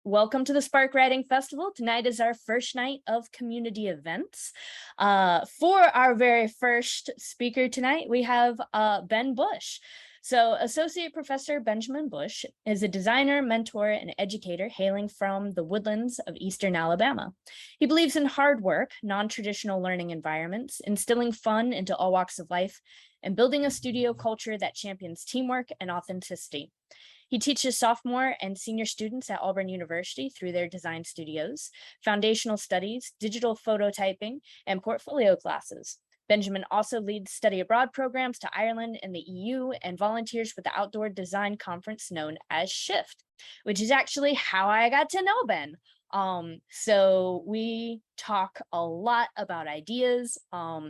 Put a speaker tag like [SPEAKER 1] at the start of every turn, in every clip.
[SPEAKER 1] welcome to the Spark Writing Festival. Tonight is our first night of community events. For our very first speaker tonight, we have Ben Bush. So Associate Professor Benjamin Bush is a designer, mentor, and educator hailing from the woodlands of Eastern Alabama. He believes in hard work, non-traditional learning environments, instilling fun into all walks of life, and building a studio culture that champions teamwork and authenticity. He teaches sophomore and senior students at Auburn University through their design studios, foundational studies, digital phototyping, and portfolio classes. Benjamin also leads study abroad programs to Ireland and the EU and volunteers with the outdoor design conference known as SHIFT, which is actually how I got to know Ben. So we talk a lot about ideas.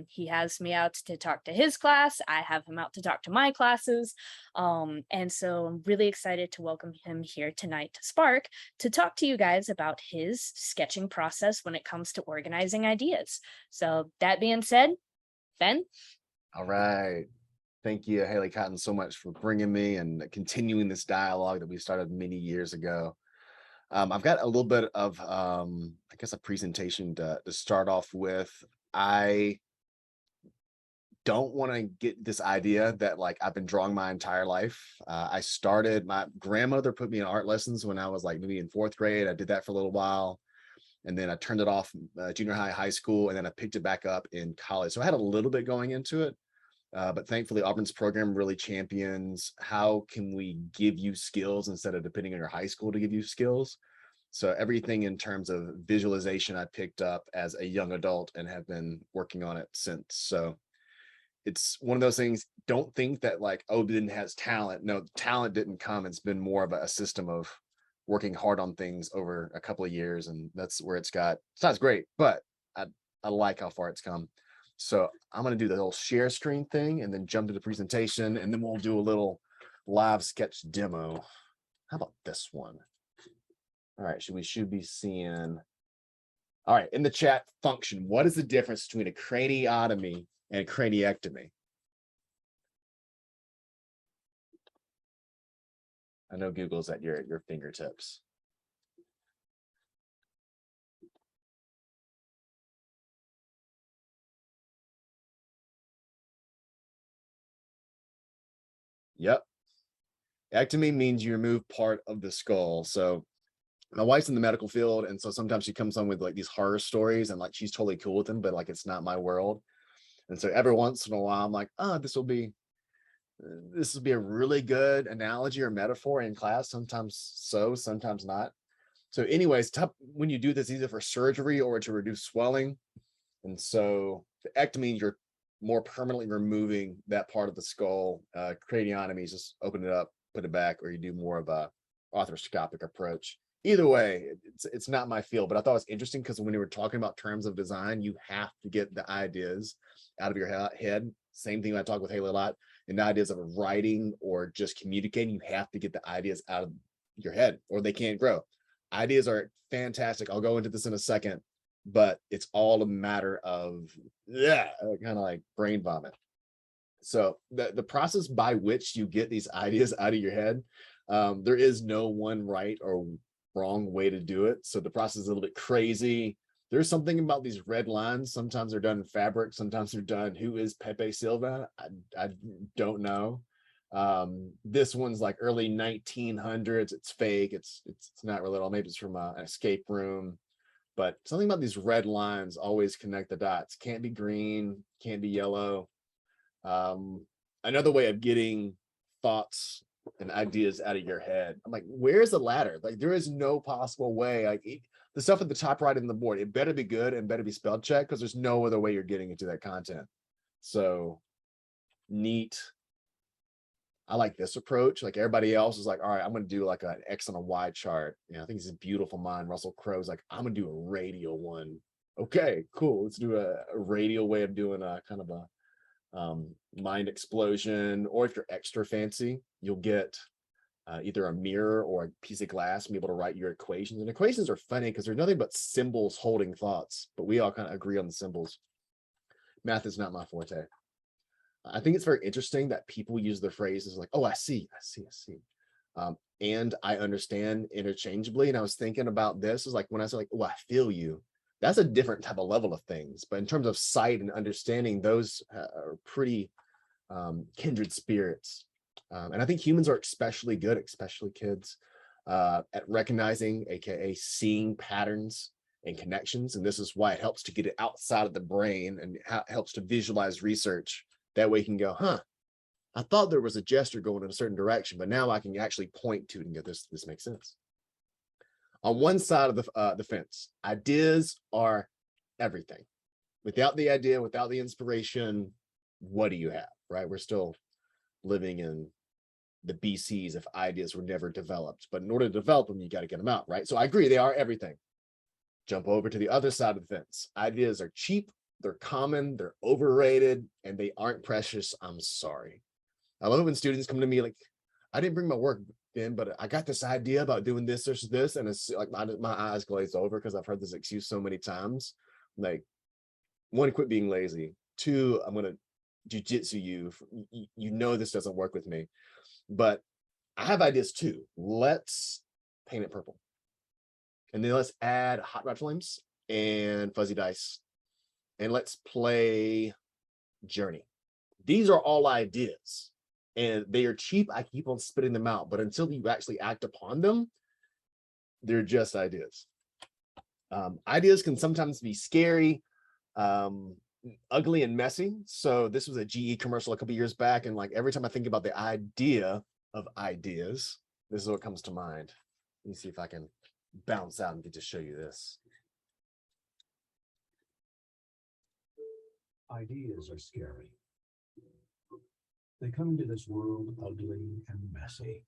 [SPEAKER 1] He has me out to talk to his class. I have him out to talk to my classes. And so I'm really excited to welcome him here tonight to Spark to talk to you guys about his sketching process when it comes to organizing ideas. So that being said, Ben.
[SPEAKER 2] All right. Thank you, Haley Cotton, so much for bringing me and continuing this dialogue that we started many years ago. I've got a little bit of, I guess, a presentation to start off with. I don't want to get this idea that like I've been drawing my entire life. My grandmother put me in art lessons when I was like maybe in fourth grade. I did that for a little while. And then I turned it off junior high, high school, and then I picked it back up in college. So I had a little bit going into it. But thankfully, Auburn's program really champions how can we give you skills instead of depending on your high school to give you skills. So everything in terms of visualization I picked up as a young adult and have been working on it since. So it's one of those things, don't think that like, oh, Ben has talent. No, talent didn't come. It's been more of a system of working hard on things over a couple of years. And that's where it's not as great, but I like how far it's come. So I'm going to do the whole share screen thing and then jump to the presentation, and then we'll do a little live sketch demo. How about this one? All right, we should be seeing. All right, in the chat function, what is the difference between a craniotomy and a craniectomy? I know Google's at your fingertips. Yep. Ectomy means you remove part of the skull. So my wife's in the medical field, and so sometimes she comes on with like these horror stories, and like she's totally cool with them, but like it's not my world. And so every once in a while, I'm like, oh, this will be a really good analogy or metaphor in class. Sometimes so, sometimes not. So, anyways, when you do this, either for surgery or to reduce swelling. And so the ectomy, you're more permanently removing that part of the skull. Craniotomy is just open it up, put it back, or you do more of a arthroscopic approach. Either way, it's not my field, but I thought it was interesting because when we were talking about terms of design, you have to get the ideas out of your head. Same thing I talk with Haley a lot. And the ideas of writing or just communicating, you have to get the ideas out of your head or they can't grow. Ideas are fantastic. I'll go into this in a second, but it's all a matter of kind of like brain vomit. So the process by which you get these ideas out of your head, there is no one right or wrong way to do it. So the process is a little bit crazy. There's something about these red lines. Sometimes they're done in fabric. Sometimes they're done. Who is Pepe Silva? I don't know. This one's like early 1900s. It's fake. It's not really at all. Maybe it's from an escape room. But something about these red lines always connect the dots. Can't be green. Can't be yellow. Another way of getting thoughts and ideas out of your head. I'm like, where's the ladder? Like, there is no possible way. Like the stuff at the top right in the board, it better be good and better be spell checked because there's no other way you're getting into that content. So neat. I like this approach. Like everybody else is like, all right, I'm going to do like an X on a Y chart. You know, I think it's a beautiful mind. Russell Crowe's like, I'm going to do a radial one. Okay, cool. Let's do a radial way of doing a kind of a mind explosion. Or if you're extra fancy, you'll get either a mirror or a piece of glass and be able to write your equations. And equations are funny because there's nothing but symbols holding thoughts, but we all kind of agree on the symbols. Math is not my forte. I think it's very interesting that people use the phrases like, oh, I see. and I understand interchangeably. And I was thinking about this is like when I say like, oh, I feel you. That's a different type of level of things. But in terms of sight and understanding, those are pretty kindred spirits. And I think humans are especially good, especially kids, at recognizing, aka seeing patterns and connections. And this is why it helps to get it outside of the brain and helps to visualize research. That way you can go, huh, I thought there was a gesture going in a certain direction, but now I can actually point to it and go, this makes sense. On one side of the fence, ideas are everything. Without the idea, without the inspiration, what do you have, right? We're still living in the BCs if ideas were never developed. But in order to develop them, you got to get them out, right? So I agree, they are everything. Jump over to the other side of the fence. Ideas are cheap, they're common, they're overrated, and they aren't precious. I'm sorry. I love it when students come to me like, I didn't bring my work in, but I got this idea about doing this, and it's like my eyes glaze over because I've heard this excuse so many times. Like, one, quit being lazy. Two, I'm gonna jujitsu you. You know this doesn't work with me, but I have ideas too. Let's paint it purple, and then let's add hot rod flames and fuzzy dice, and let's play Journey. These are all ideas. And they are cheap. I keep on spitting them out, but until you actually act upon them, they're just ideas. Ideas can sometimes be scary, ugly, and messy. So this was a GE commercial a couple years back, and like every time I think about the idea of ideas, this is what comes to mind. Let me see if I can bounce out and get to show you this.
[SPEAKER 3] Ideas are scary. They come into this world ugly and messy.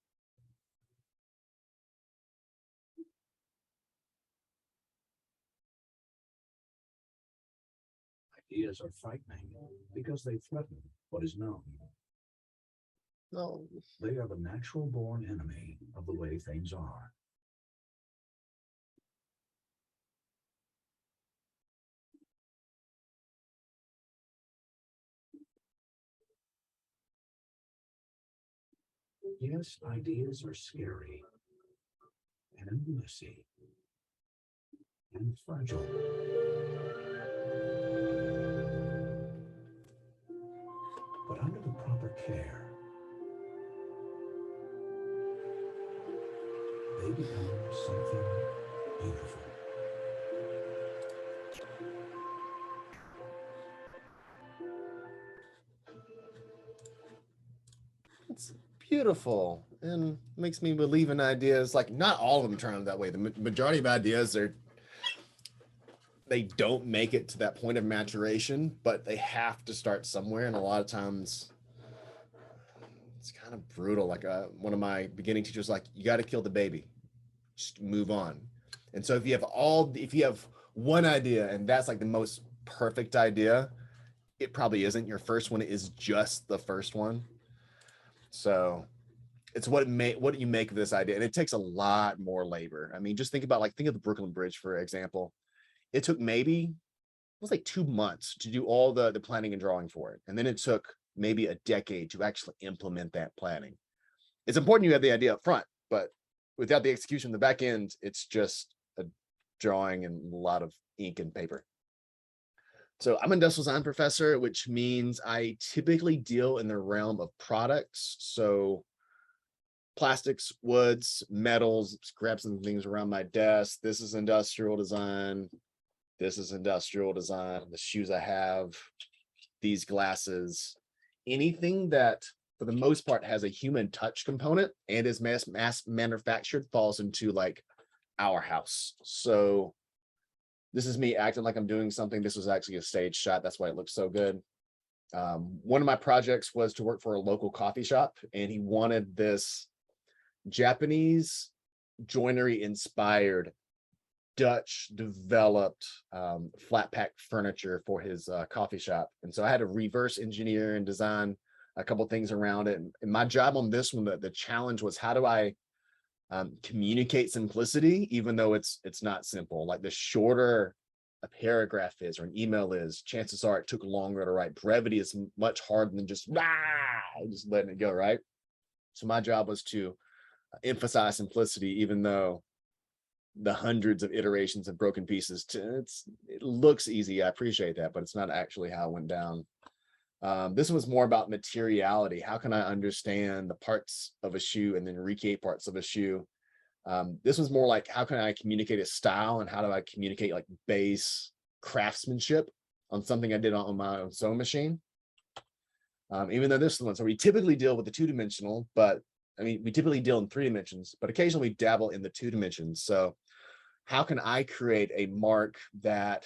[SPEAKER 3] Ideas are frightening because they threaten what is known.
[SPEAKER 2] No,
[SPEAKER 3] They are the natural born enemy of the way things are. Yes, ideas are scary and messy and fragile. But under the proper care, they become something beautiful.
[SPEAKER 2] it's beautiful and makes me believe in ideas. Like not all of them turn out that way. The majority of ideas they don't make it to that point of maturation, but they have to start somewhere. And a lot of times it's kind of brutal. Like one of my beginning teachers, like, you got to kill the baby, just move on. And so if you have one idea and that's like the most perfect idea, it probably isn't. Your first one is just the first one. So it's what you make of this idea. And it takes a lot more labor. I mean, just think of the Brooklyn Bridge, for example. It took it was like 2 months to do all the planning and drawing for it. And then it took maybe a decade to actually implement that planning. It's important you have the idea up front, but without the execution, the back end, it's just a drawing and a lot of ink and paper. So I'm an industrial design professor, which means I typically deal in the realm of products. So plastics, woods, metals, grab some things around my desk. This is industrial design. This is industrial design. The shoes I have, these glasses, anything that for the most part has a human touch component and is mass manufactured falls into like our house. So this is me acting like I'm doing something. This was actually a stage shot. That's why it looks so good. One of my projects was to work for a local coffee shop, and he wanted this Japanese joinery inspired Dutch developed flat pack furniture for his coffee shop. And so I had to reverse engineer and design a couple things around it. And my job on this one, the challenge was, how do I communicate simplicity, even though it's not simple? Like, the shorter a paragraph is or an email is, chances are it took longer to write. Brevity is much harder than just letting it go, right? So my job was to emphasize simplicity, even though the hundreds of iterations of broken pieces it looks easy. I appreciate that, but it's not actually how it went down. This was more about materiality. How can I understand the parts of a shoe and then recreate parts of a shoe? This was more like, how can I communicate a style, and how do I communicate like base craftsmanship on something I did on my own sewing machine? Even though this is the one, so we typically deal with the two-dimensional, but I mean, we typically deal in 3 dimensions, but occasionally we dabble in the 2 dimensions. So how can I create a mark that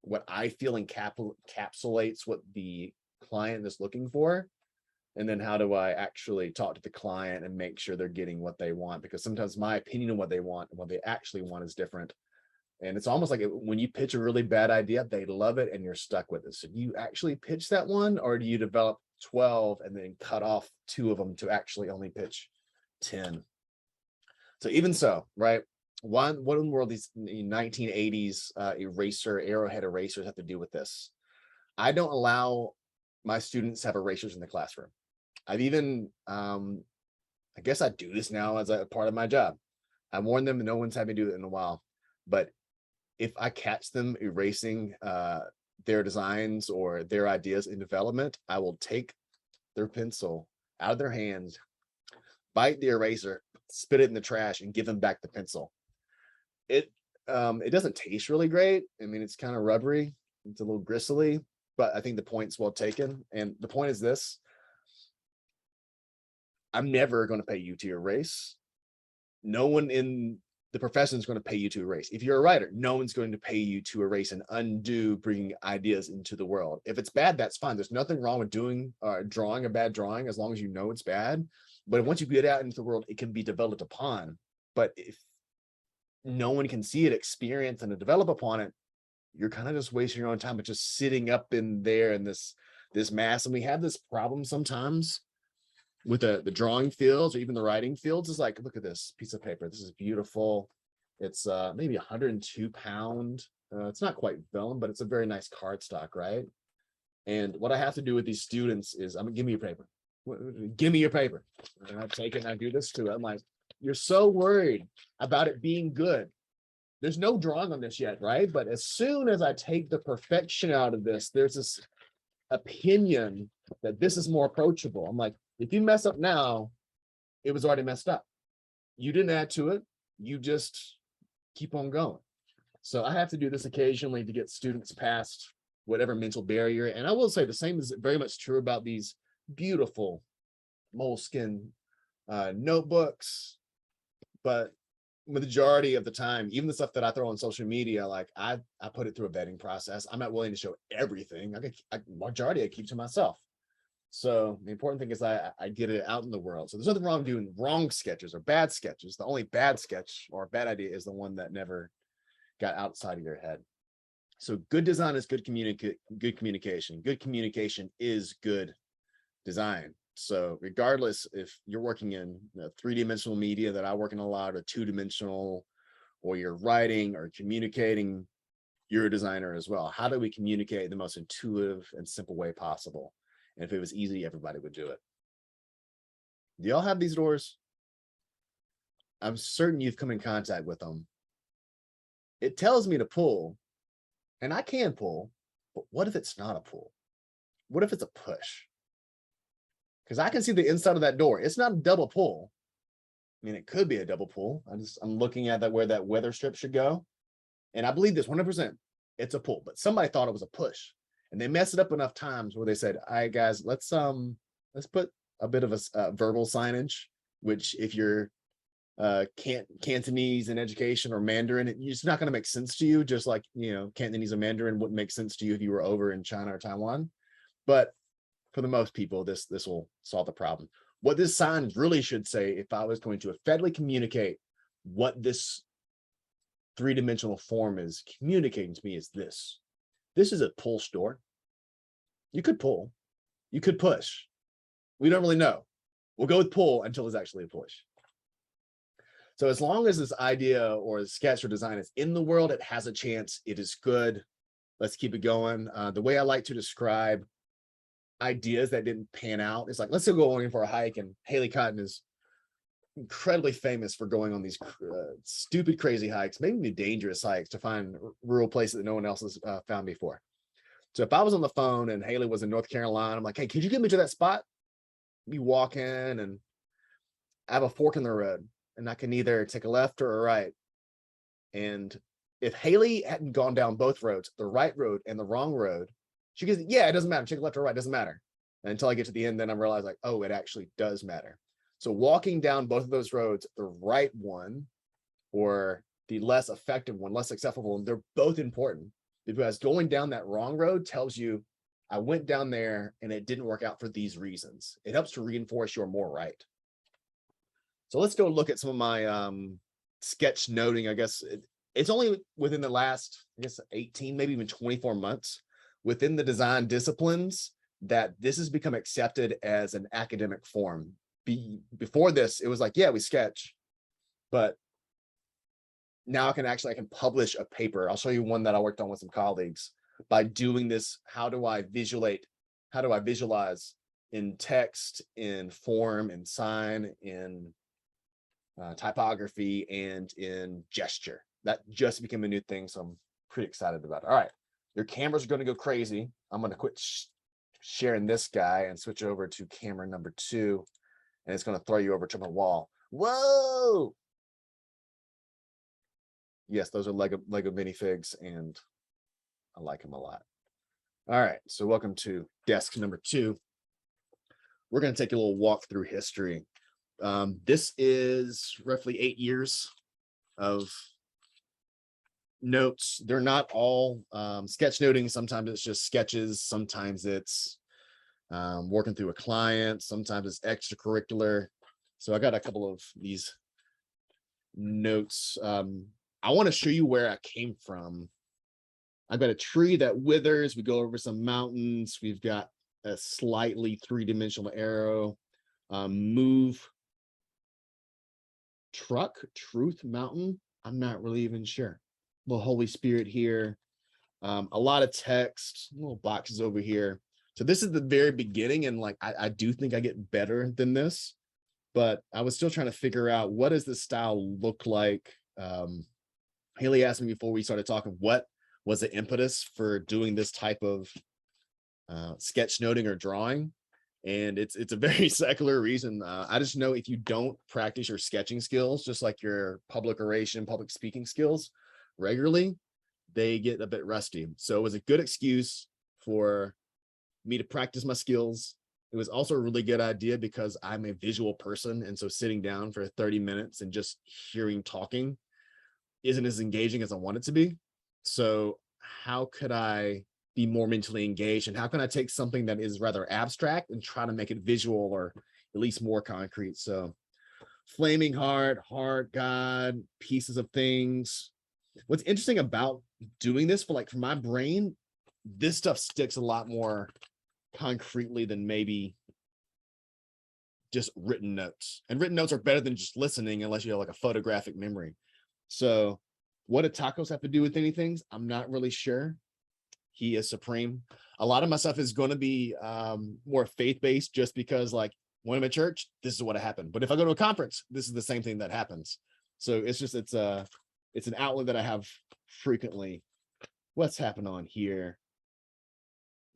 [SPEAKER 2] what I feel encapsulates what the client is looking for? And then how do I actually talk to the client and make sure they're getting what they want? Because sometimes my opinion of what they want and what they actually want is different. And it's almost like when you pitch a really bad idea, they love it and you're stuck with it. So do you actually pitch that one, or do you develop 12 and then cut off 2 of them to actually only pitch 10? So even so, right? What in the world these 1980s arrowhead erasers have to do with this? I don't allow my students to have erasers in the classroom. I've even, I guess I do this now as a part of my job. I warned them, no one's had me do it in a while, but if I catch them erasing their designs or their ideas in development, I will take their pencil out of their hands, bite the eraser, spit it in the trash, and give them back the pencil. It doesn't taste really great. I mean, it's kind of rubbery. It's a little gristly, but I think the point's well taken. And the point is this: I'm never going to pay you to erase. No one in the profession is going to pay you to erase. If you're a writer, no one's going to pay you to erase and undo bringing ideas into the world. If it's bad, that's fine. There's nothing wrong with doing drawing a bad drawing, as long as you know it's bad. But once you get out into the world, it can be developed upon. But if no one can see it, experience, and develop upon it, you're kind of just wasting your own time. But just sitting up in there in this mass. And we have this problem sometimes with the drawing fields or even the writing fields. Is like, look at this piece of paper. This is beautiful. It's maybe 102 pound. It's not quite vellum, but it's a very nice cardstock, right? And what I have to do with these students is, I'm gonna give me your paper. Give me your paper. And I take it and I do this too. I'm like, you're so worried about it being good. There's no drawing on this yet, right? But as soon as I take the perfection out of this, there's this opinion that this is more approachable. I'm like, if you mess up now, it was already messed up. You didn't add to it. You just keep on going. So I have to do this occasionally to get students past whatever mental barrier. And I will say the same is very much true about these beautiful moleskin notebooks. But majority of the time, even the stuff that I throw on social media, like I put it through a vetting process. I'm not willing to show everything. Majority I keep to myself. So the important thing is I get it out in the world. So there's nothing wrong doing wrong sketches or bad sketches. The only bad sketch or bad idea is the one that never got outside of your head. So good design is good communication. Good communication is good design. So regardless if you're working in 3-dimensional media that I work in a lot, or 2-dimensional, or you're writing or communicating, you're a designer as well. How do we communicate the most intuitive and simple way possible? And if it was easy, everybody would do it. Do y'all have these doors? I'm certain you've come in contact with them. It tells me to pull, and I can pull, but what if it's not a pull? What if it's a push? Because I can see the inside of that door. It's not a double pull. I mean, it could be a double pull. I'm looking at that where that weather strip should go. And I believe this 100%. It's a pull, but somebody thought it was a push. And they messed it up enough times where they said, all right, guys, let's put a bit of a verbal signage, which if you're Cantonese in education or Mandarin, it's not going to make sense to you. Just like, Cantonese or Mandarin wouldn't make sense to you if you were over in China or Taiwan. But for the most people, this will solve the problem. What this sign really should say, if I was going to effectively communicate what this 3-dimensional form is communicating to me, is this. This is a pull store. You could pull, you could push. We don't really know. We'll go with pull until it's actually a push. So as long as this idea or sketch or design is in the world, it has a chance. It is good. Let's keep it going. The way I like to describe ideas that didn't pan out, it's like, let's go going for a hike, and Haley Cotton is incredibly famous for going on these stupid, crazy hikes, maybe dangerous hikes to find rural places that no one else has found before. So if I was on the phone and Haley was in North Carolina, I'm like, hey, could you get me to that spot? Be walking and I have a fork in the road and I can either take a left or a right. And if Haley hadn't gone down both roads, the right road and the wrong road, she goes, yeah, it doesn't matter. Take a left or right, doesn't matter. And until I get to the end, then I realize like, oh, it actually does matter. So walking down both of those roads, the right one or the less effective one, less accessible one, they're both important because going down that wrong road tells you I went down there and it didn't work out for these reasons. It helps to reinforce you're more right. So let's go look at some of my sketch noting. I guess it's only within the last, I guess, 18, maybe even 24 months within the design disciplines that this has become accepted as an academic form. Before this, it was like, yeah, we sketch, but now I can publish a paper. I'll show you one that I worked on with some colleagues. By doing this, how do I visualize in text, in form, in sign, in typography, and in gesture? That just became a new thing, so I'm pretty excited about it. All right, your cameras are going to go crazy. I'm going to quit sharing this guy and switch over to camera number 2, and it's going to throw you over to my wall. Whoa! Yes, those are Lego minifigs, and I like them a lot. All right, so welcome to desk number 2. We're going to take a little walk through history. This is roughly 8 years of notes. They're not all sketch noting. Sometimes it's just sketches. Sometimes it's working through a client. Sometimes it's extracurricular. So I got a couple of these notes. I want to show you where I came from. I've got a tree that withers. We go over some mountains. We've got a slightly 3-dimensional arrow. Move truth mountain. I'm not really even sure. The Holy Spirit here. A lot of text, little boxes over here. So this is the very beginning, and like I do think I get better than this, but I was still trying to figure out what does this style look like. Haley asked me before we started talking, what was the impetus for doing this type of sketch noting or drawing? And it's a very secular reason. I just know if you don't practice your sketching skills, just like your public oration, public speaking skills regularly, they get a bit rusty. So it was a good excuse for me to practice my skills. It was also a really good idea because I'm a visual person. And so sitting down for 30 minutes and just hearing talking isn't as engaging as I want it to be. So how could I be more mentally engaged, and how can I take something that is rather abstract and try to make it visual or at least more concrete? So flaming heart, God, pieces of things. What's interesting about doing this for my brain, this stuff sticks a lot more concretely than maybe just written notes. And written notes are better than just listening unless you have like a photographic memory. So what do tacos have to do with anything? I'm not really sure. He is supreme. A lot of my stuff is going to be more faith-based, just because like when I'm at church, this is what happened. But if I go to a conference, this is the same thing that happens. So it's an outlet that I have frequently. What's happened on here?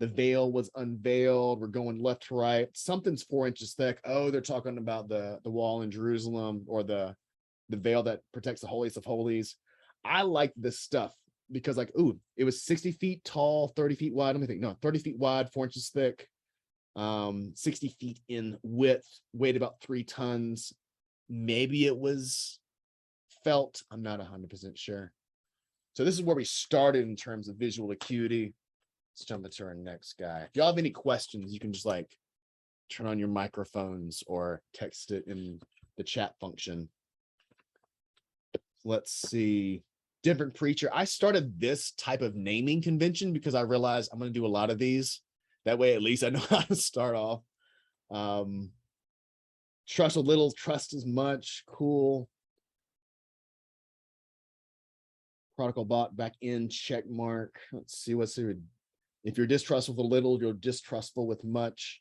[SPEAKER 2] The veil was unveiled. We're going left to right. Something's 4 inches thick. Oh, they're talking about the wall in Jerusalem, or the veil that protects the holiest of holies. I like this stuff because it was 60 feet tall, 30 feet wide. Let me think. No, 30 feet wide, 4 inches thick, 60 feet in width, weighed about 3 tons. Maybe it was felt. I'm not 100% sure. So this is where we started in terms of visual acuity. Let's jump into our next guy. If y'all have any questions, you can just turn on your microphones or text it in the chat function. Let's see. Different preacher. I started this type of naming convention because I realized I'm going to do a lot of these. That way, at least I know how to start off. Trust a little, trust as much. Cool. Prodigal bought back in, check mark. Let's see what's here. If you're distrustful with a little, you're distrustful with much.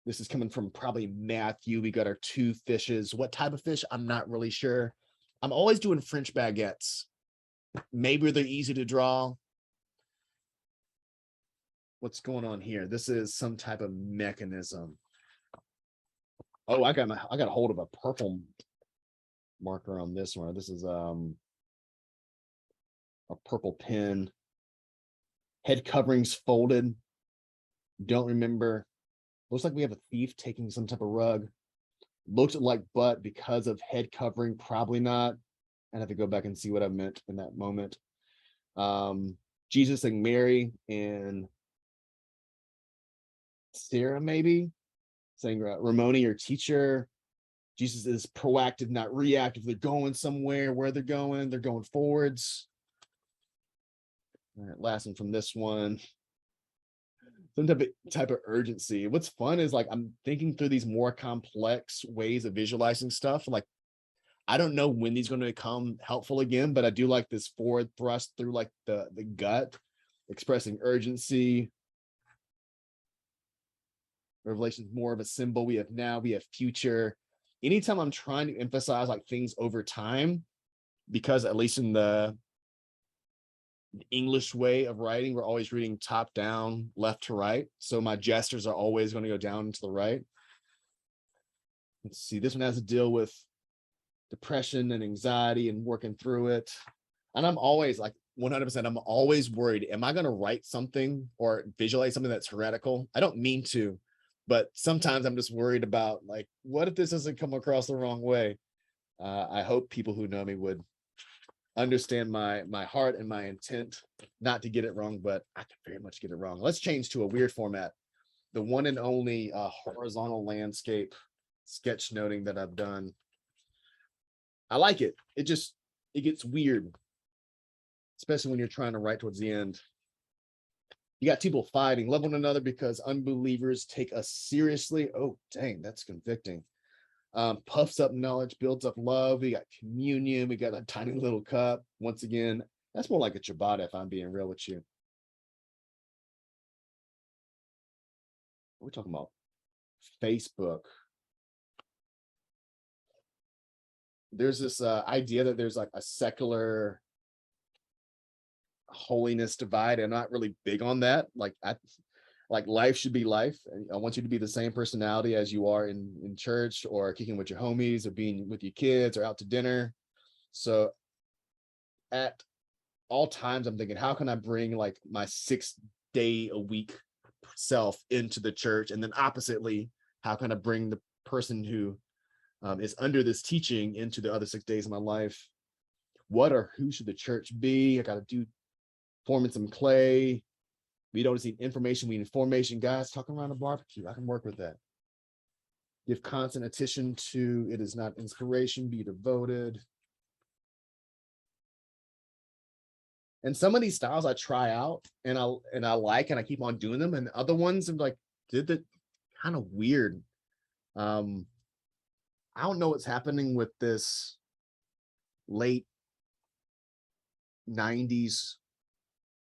[SPEAKER 2] This is coming from probably Matthew. We got our 2 fishes. What type of fish? I'm not really sure. I'm always doing French baguettes. Maybe they're easy to draw. What's going on here? This is some type of mechanism. Oh, I got a hold of a purple marker on this one. This is a purple pen. Head coverings folded. Don't remember. Looks like we have a thief taking some type of rug. Looks like butt because of head covering. Probably not. I'd have to go back and see what I meant in that moment. Jesus and Mary and Sarah, maybe saying Ramoni, your teacher. Jesus is proactive, not reactive. They're going somewhere. Where they're going forwards. All right, last one from this one. Some type of urgency. What's fun is like I'm thinking through these more complex ways of visualizing stuff. Like I don't know when these are going to become helpful again, but I do like this forward thrust through like the gut, expressing urgency. Revelation is more of a symbol. We have now, we have future. Anytime I'm trying to emphasize like things over time, because at least in the English way of writing, we're always reading top down, left to right. So my gestures are always going to go down to the right. Let's see, this one has to deal with depression and anxiety and working through it. And I'm always like 100%, I'm always worried, am I going to write something or visualize something that's heretical? I don't mean to, but sometimes I'm just worried about like, what if this doesn't come across the wrong way? I hope people who know me would understand my heart and my intent not to get it wrong, but I can very much get it wrong. Let's change to a weird format. The one and only horizontal landscape sketch noting that I've done. I like it. It gets weird, especially when you're trying to write towards the end. You got people fighting, love one another because unbelievers take us seriously. Oh, dang, that's convicting. Puffs up knowledge, builds up love. We got communion. We got a tiny little cup. Once again, that's more like a ciabatta if I'm being real with you. What are we talking about? Facebook. There's this idea that there's like a secular holiness divide. I'm not really big on that. Like life should be life. I want you to be the same personality as you are in church or kicking with your homies or being with your kids or out to dinner. So at all times, I'm thinking, how can I bring like my 6 day a week self into the church? And then oppositely, how can I bring the person who is under this teaching into the other 6 days of my life? What or who should the church be? I got to do forming some clay. We don't need information, we need formation. Guys, talking around a barbecue, I can work with that. Give constant attention to it is not inspiration, be devoted. And some of these styles I try out and I like and I keep on doing them, and other ones I'm like, did that kind of weird. I don't know what's happening with this late 90s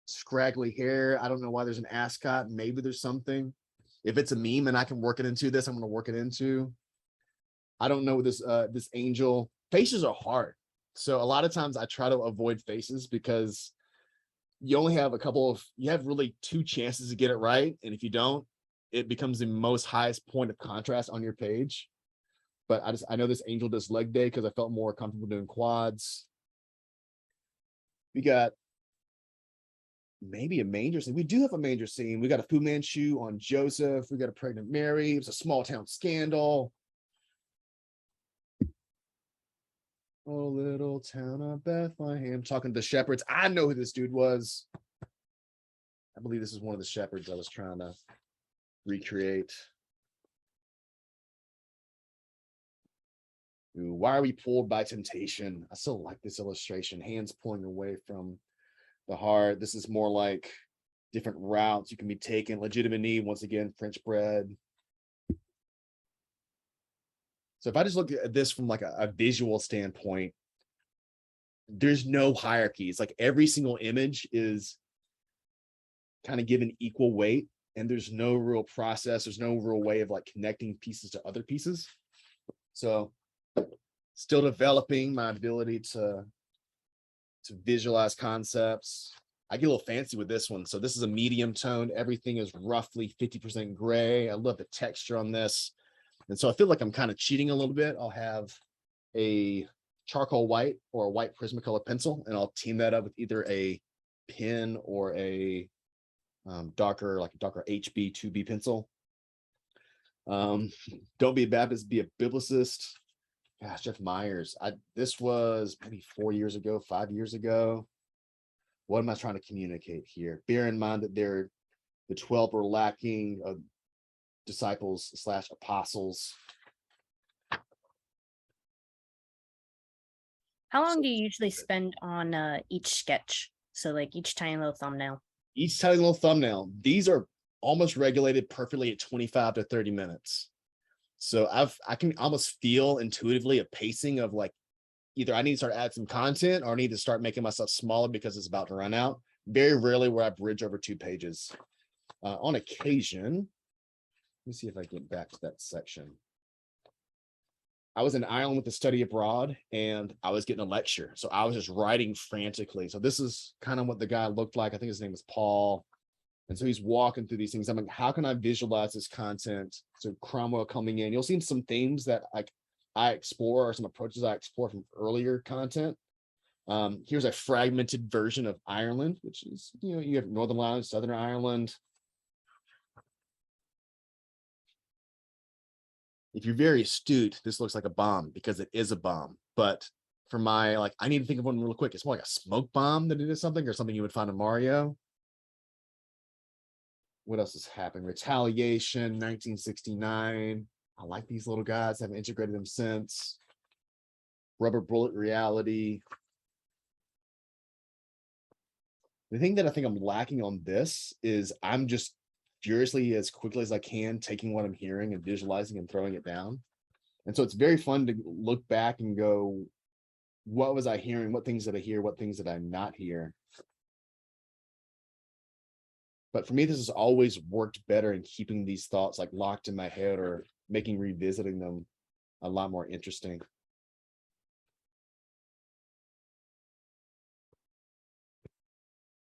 [SPEAKER 2] scraggly hair. I don't know why there's an ascot. Maybe there's something. If it's a meme and I can work it into this, I'm going to work it into. I don't know this angel. Faces are hard. So a lot of times I try to avoid faces because you only have you have really 2 chances to get it right. And if you don't, it becomes the most highest point of contrast on your page. But I know this angel does leg day because I felt more comfortable doing quads. We got maybe a manger scene. We do have a manger scene. We got a Fu Manchu on Joseph. We got a pregnant Mary. It's a small town scandal. Oh, little town of Bethlehem. Talking to the shepherds. I know who this dude was. I believe this is one of the shepherds I was trying to recreate. Ooh, why are we pulled by temptation? I still like this illustration. Hands pulling away from the heart. This is more like different routes you can be taken. Legitimate need, once again, French bread. So if I just look at this from like a visual standpoint, there's no hierarchy. It's like every single image is kind of given equal weight. and there's no real process. There's no real way of like connecting pieces to other pieces. So still developing my ability to visualize concepts. I get a little fancy with this one. So this is a medium tone. Everything is roughly 50% gray. I love the texture on this. And so I feel like I'm kind of cheating a little bit. I'll have a charcoal white or a white Prismacolor pencil, and I'll team that up with either a pen or a darker HB 2B pencil. Don't be a Baptist, be a biblicist. Gosh, Jeff Myers. This was maybe 4 years ago, 5 years ago. What am I trying to communicate here? Bear in mind that the 12 were lacking disciples / apostles.
[SPEAKER 1] How long do you usually spend on each sketch? So like each tiny little thumbnail.
[SPEAKER 2] Each tiny little thumbnail. These are almost regulated perfectly at 25 to 30 minutes. So I can almost feel intuitively a pacing of like, either I need to start adding some content or I need to start making myself smaller because it's about to run out. Very rarely where I bridge over 2 pages. On occasion, let me see if I get back to that section. I was in Ireland with the study abroad and I was getting a lecture. So I was just writing frantically. So this is kind of what the guy looked like. I think his name was Paul. And so he's walking through these things. I'm like, how can I visualize this content? So Cromwell coming in, you'll see some themes that I explore, or some approaches I explore from earlier content. Here's a fragmented version of Ireland, which is, you have Northern Ireland, Southern Ireland. If you're very astute, this looks like a bomb because it is a bomb. But for my, I need to think of one real quick. It's more like a smoke bomb than it is something, or something you would find in Mario. What else is happening? Retaliation, 1969. I like these little guys. Haven't integrated them since. Rubber bullet reality. The thing that I think I'm lacking on this is I'm just furiously, as quickly as I can, taking what I'm hearing and visualizing and throwing it down. And so it's very fun to look back and go, what was I hearing? What things did I hear? What things did I not hear? But for me, this has always worked better in keeping these thoughts like locked in my head, or making revisiting them a lot more interesting.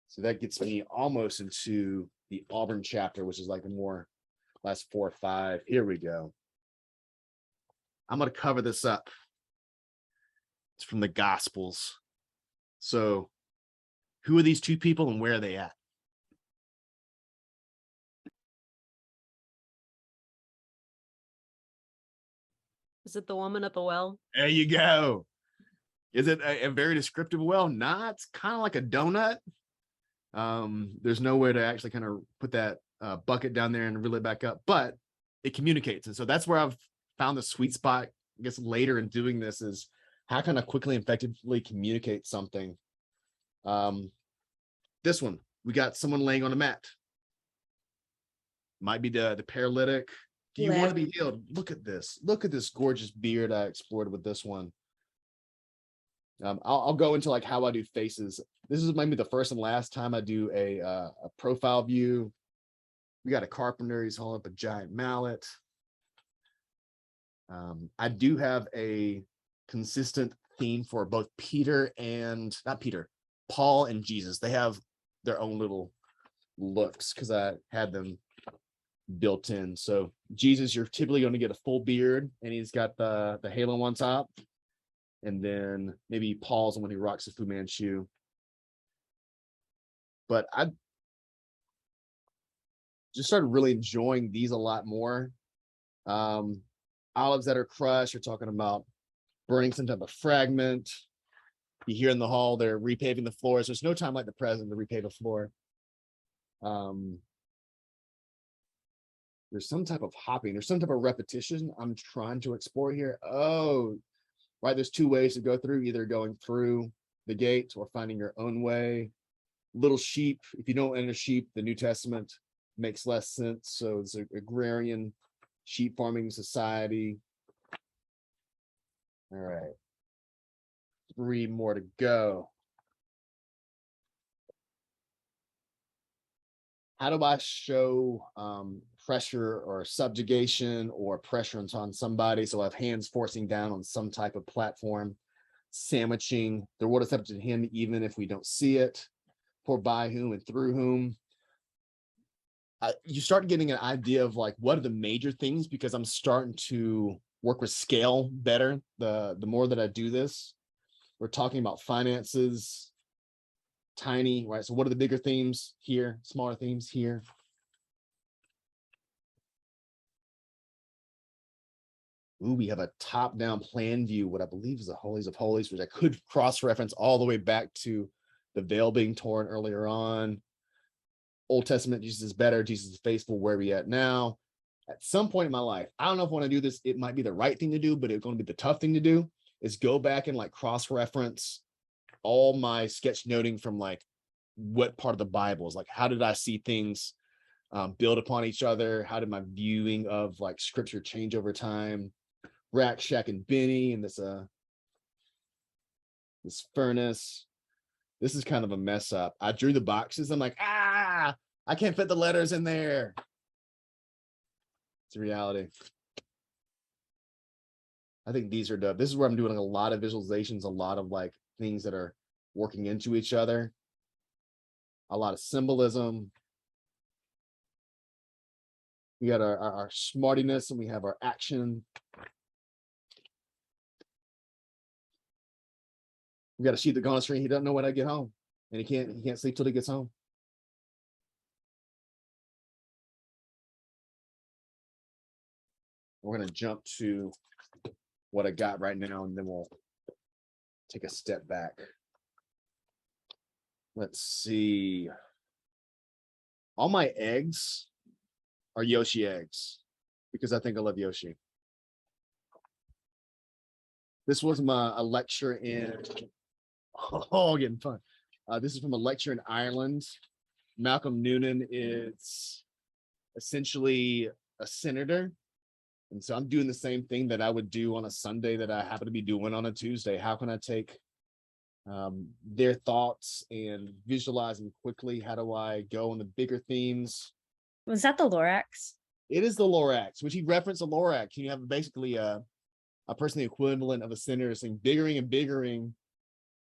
[SPEAKER 2] So that gets me almost into the Auburn chapter, which is like the more last 4 or 5. Here we go. I'm going to cover this up. It's from the Gospels. So who are these 2 people and where are they at?
[SPEAKER 4] Is it the woman at the well?
[SPEAKER 2] There you go. Is it a very descriptive well? Nah, it's kind of like a donut. There's no way to actually kind of put that bucket down there and reel it back up, but it communicates. And so that's where I've found the sweet spot, I guess, later in doing this, is how can I quickly and effectively communicate something. This one, we got someone laying on a mat. Might be the paralytic. Do you want to be healed? Look at this. Look at this gorgeous beard I explored with this one. I'll go into like how I do faces. This is maybe the first and last time I do a profile view. We got a carpenter. He's holding up a giant mallet. I do have a consistent theme for both Paul and Jesus. They have their own little looks because I had them built in. So Jesus, you're typically going to get a full beard, and he's got the halo on top. And then maybe Paul's the one who rocks the Fu Manchu. But I just started really enjoying these a lot more. Olives that are crushed, you're talking about burning some type of fragment. You hear in the hall, they're repaving the floors. There's no time like the present to repave a floor. There's some type of hopping. There's some type of repetition I'm trying to explore here. Oh, right. There's 2 ways to go through, either going through the gate or finding your own way. Little sheep. If you don't enter sheep, the New Testament makes less sense. So it's an agrarian sheep farming society. All right. 3 more to go. how do I show pressure or subjugation or pressure on somebody? So I have hands forcing down on some type of platform, sandwiching the word is up to him, even if we don't see it, for by whom and through whom. You start getting an idea of like what are the major things, because I'm starting to work with scale better the more that I do this. We're talking about finances, tiny, right? So what are the bigger themes here, smaller themes here? Ooh, we have a top-down plan view, what I believe is the Holies of Holies, which I could cross-reference all the way back to the veil being torn earlier on. Old Testament, Jesus is better, Jesus is faithful, where are we at now? At some point in my life, I don't know if I want to do this, it might be the right thing to do, but it's going to be the tough thing to do, is go back and like cross-reference all my sketch noting from like what part of the Bible is like, how did I see things build upon each other? How did my viewing of like scripture change over time? Rack, Shack, and Benny, and this furnace. This is kind of a mess up. I drew the boxes. I'm like, I can't fit the letters in there. It's a reality. I think these are done. This is where I'm doing a lot of visualizations, a lot of like things that are working into each other, a lot of symbolism. We got our smartiness and we have our action. We got a sheep that gone astray. He doesn't know when I get home, and he can't sleep till he gets home. We're gonna jump to what I got right now, and then we'll take a step back. Let's see. All my eggs are Yoshi eggs because I think I love Yoshi. This was a lecture in, getting fun. This is from a lecture in Ireland. Malcolm Noonan is essentially a senator. And so I'm doing the same thing that I would do on a Sunday that I happen to be doing on a Tuesday. How can I take their thoughts and visualize them quickly? How do I go on the bigger themes?
[SPEAKER 1] Was that the Lorax?
[SPEAKER 2] It is the Lorax, which he referenced a Lorax. You have basically a person the equivalent of a senator saying biggering and biggering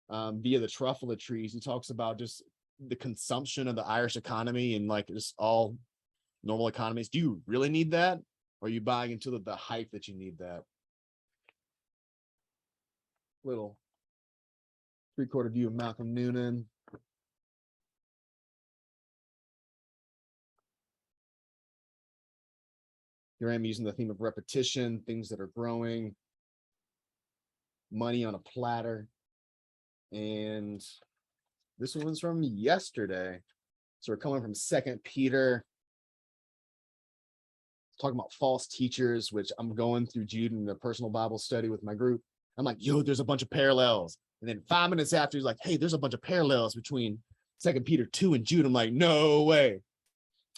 [SPEAKER 2] via the truffle of trees. He talks about just the consumption of the Irish economy and like just all normal economies. Do you really need that? Or are you buying into the hype that you need that? Little 3/4 view of Malcolm Noonan. Here I am using the theme of repetition, things that are growing, money on a platter. And this one was from yesterday. So we're coming from 2 Peter. Talking about false teachers, which I'm going through Jude in the personal Bible study with my group. I'm like, yo, there's a bunch of parallels. And then 5 minutes after, he's like, hey, there's a bunch of parallels between 2 Peter 2 and Jude. I'm like, no way.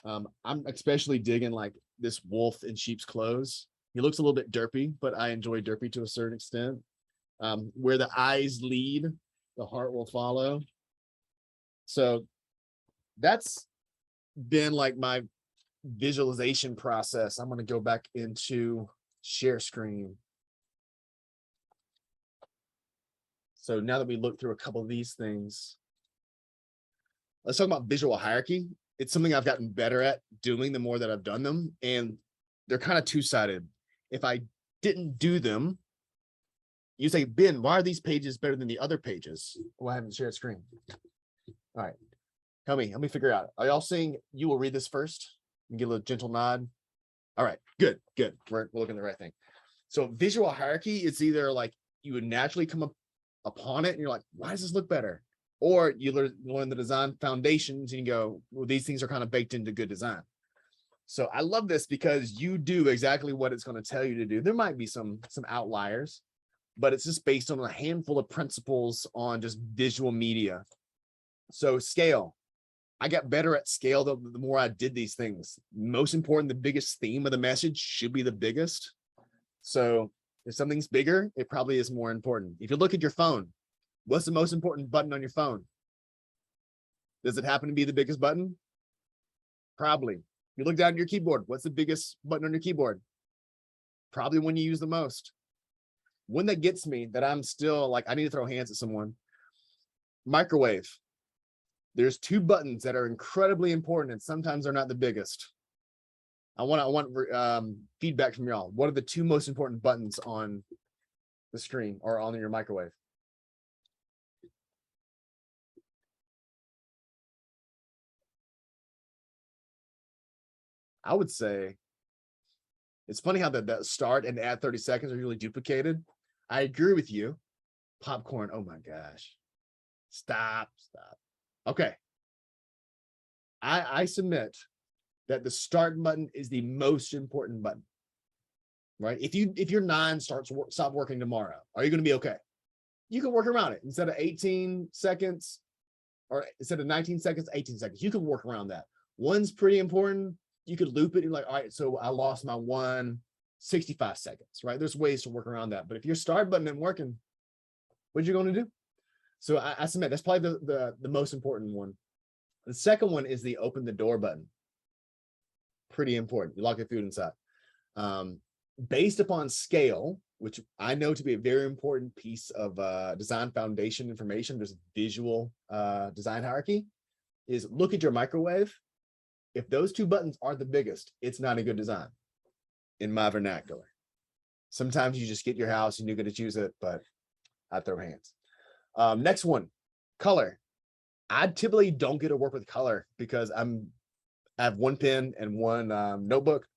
[SPEAKER 2] I'm especially digging like this wolf in sheep's clothes. He looks a little bit derpy, but I enjoy derpy to a certain extent. Where the eyes lead, the heart will follow. So that's been like my visualization process. I'm going to go back into share screen. So now that we look through a couple of these things, let's talk about visual hierarchy. It's something I've gotten better at doing the more that I've done them, and they're kind of two-sided. If I didn't do them, you say, Ben, why are these pages better than the other pages? Well, I haven't shared screen. All right, help me figure out. Are y'all saying you will read this first? And give a little gentle nod. All right, good. We're looking at the right thing. So visual hierarchy, it's either like you would naturally come up upon it and you're like, why does this look better? Or you learn the design foundations and you go, well, these things are kind of baked into good design. So I love this because you do exactly what it's going to tell you to do. There might be some outliers, but it's just based on a handful of principles on just visual media. So scale. I got better at scale the more I did these things. Most important, the biggest theme of the message should be the biggest. So if something's bigger, it probably is more important. If you look at your phone, what's the most important button on your phone? Does it happen to be the biggest button? Probably. You look down at your keyboard. What's the biggest button on your keyboard? Probably one you use the most. One that gets me that I'm still like, I need to throw hands at someone. Microwave. There's 2 buttons that are incredibly important, and sometimes they're not the biggest. I want feedback from y'all. What are the 2 most important buttons on the screen or on your microwave? I would say it's funny how that start and add 30 seconds are usually duplicated. I agree with you. Popcorn. Oh my gosh. Stop. Okay. I submit that the start button is the most important button, right? If your 9 stop working tomorrow, are you going to be okay? You can work around it. Instead of 18 seconds, or instead of 19 seconds, 18 seconds. You can work around that. 1's pretty important. You could loop it. You're like, all right, so I lost my 65 seconds, right? There's ways to work around that. But if your start button isn't working, what you going to do? So I submit that's probably the most important one. The second one is the open the door button. Pretty important. You lock your food inside. Based upon scale, which I know to be a very important piece of design foundation information, there's visual design hierarchy, is look at your microwave. If those 2 buttons aren't the biggest, it's not a good design in my vernacular. Sometimes you just get your house and you're going to choose it, but I throw hands. Next one, color. I typically don't get to work with color because I have 1 pen and 1 notebook.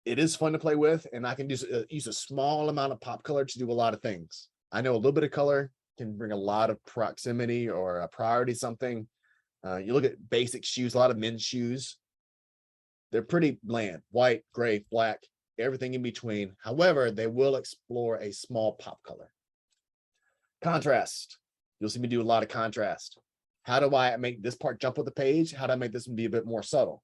[SPEAKER 2] It is fun to play with, and I can use a small amount of pop color to do a lot of things. I know a little bit of color can bring a lot of proximity or a priority something. You look at basic shoes, a lot of men's shoes. They're pretty bland, white, gray, black, everything in between. However, they will explore a small pop color. Contrast. You'll see me do a lot of contrast. How do I make this part jump with the page? How do I make this one be a bit more subtle?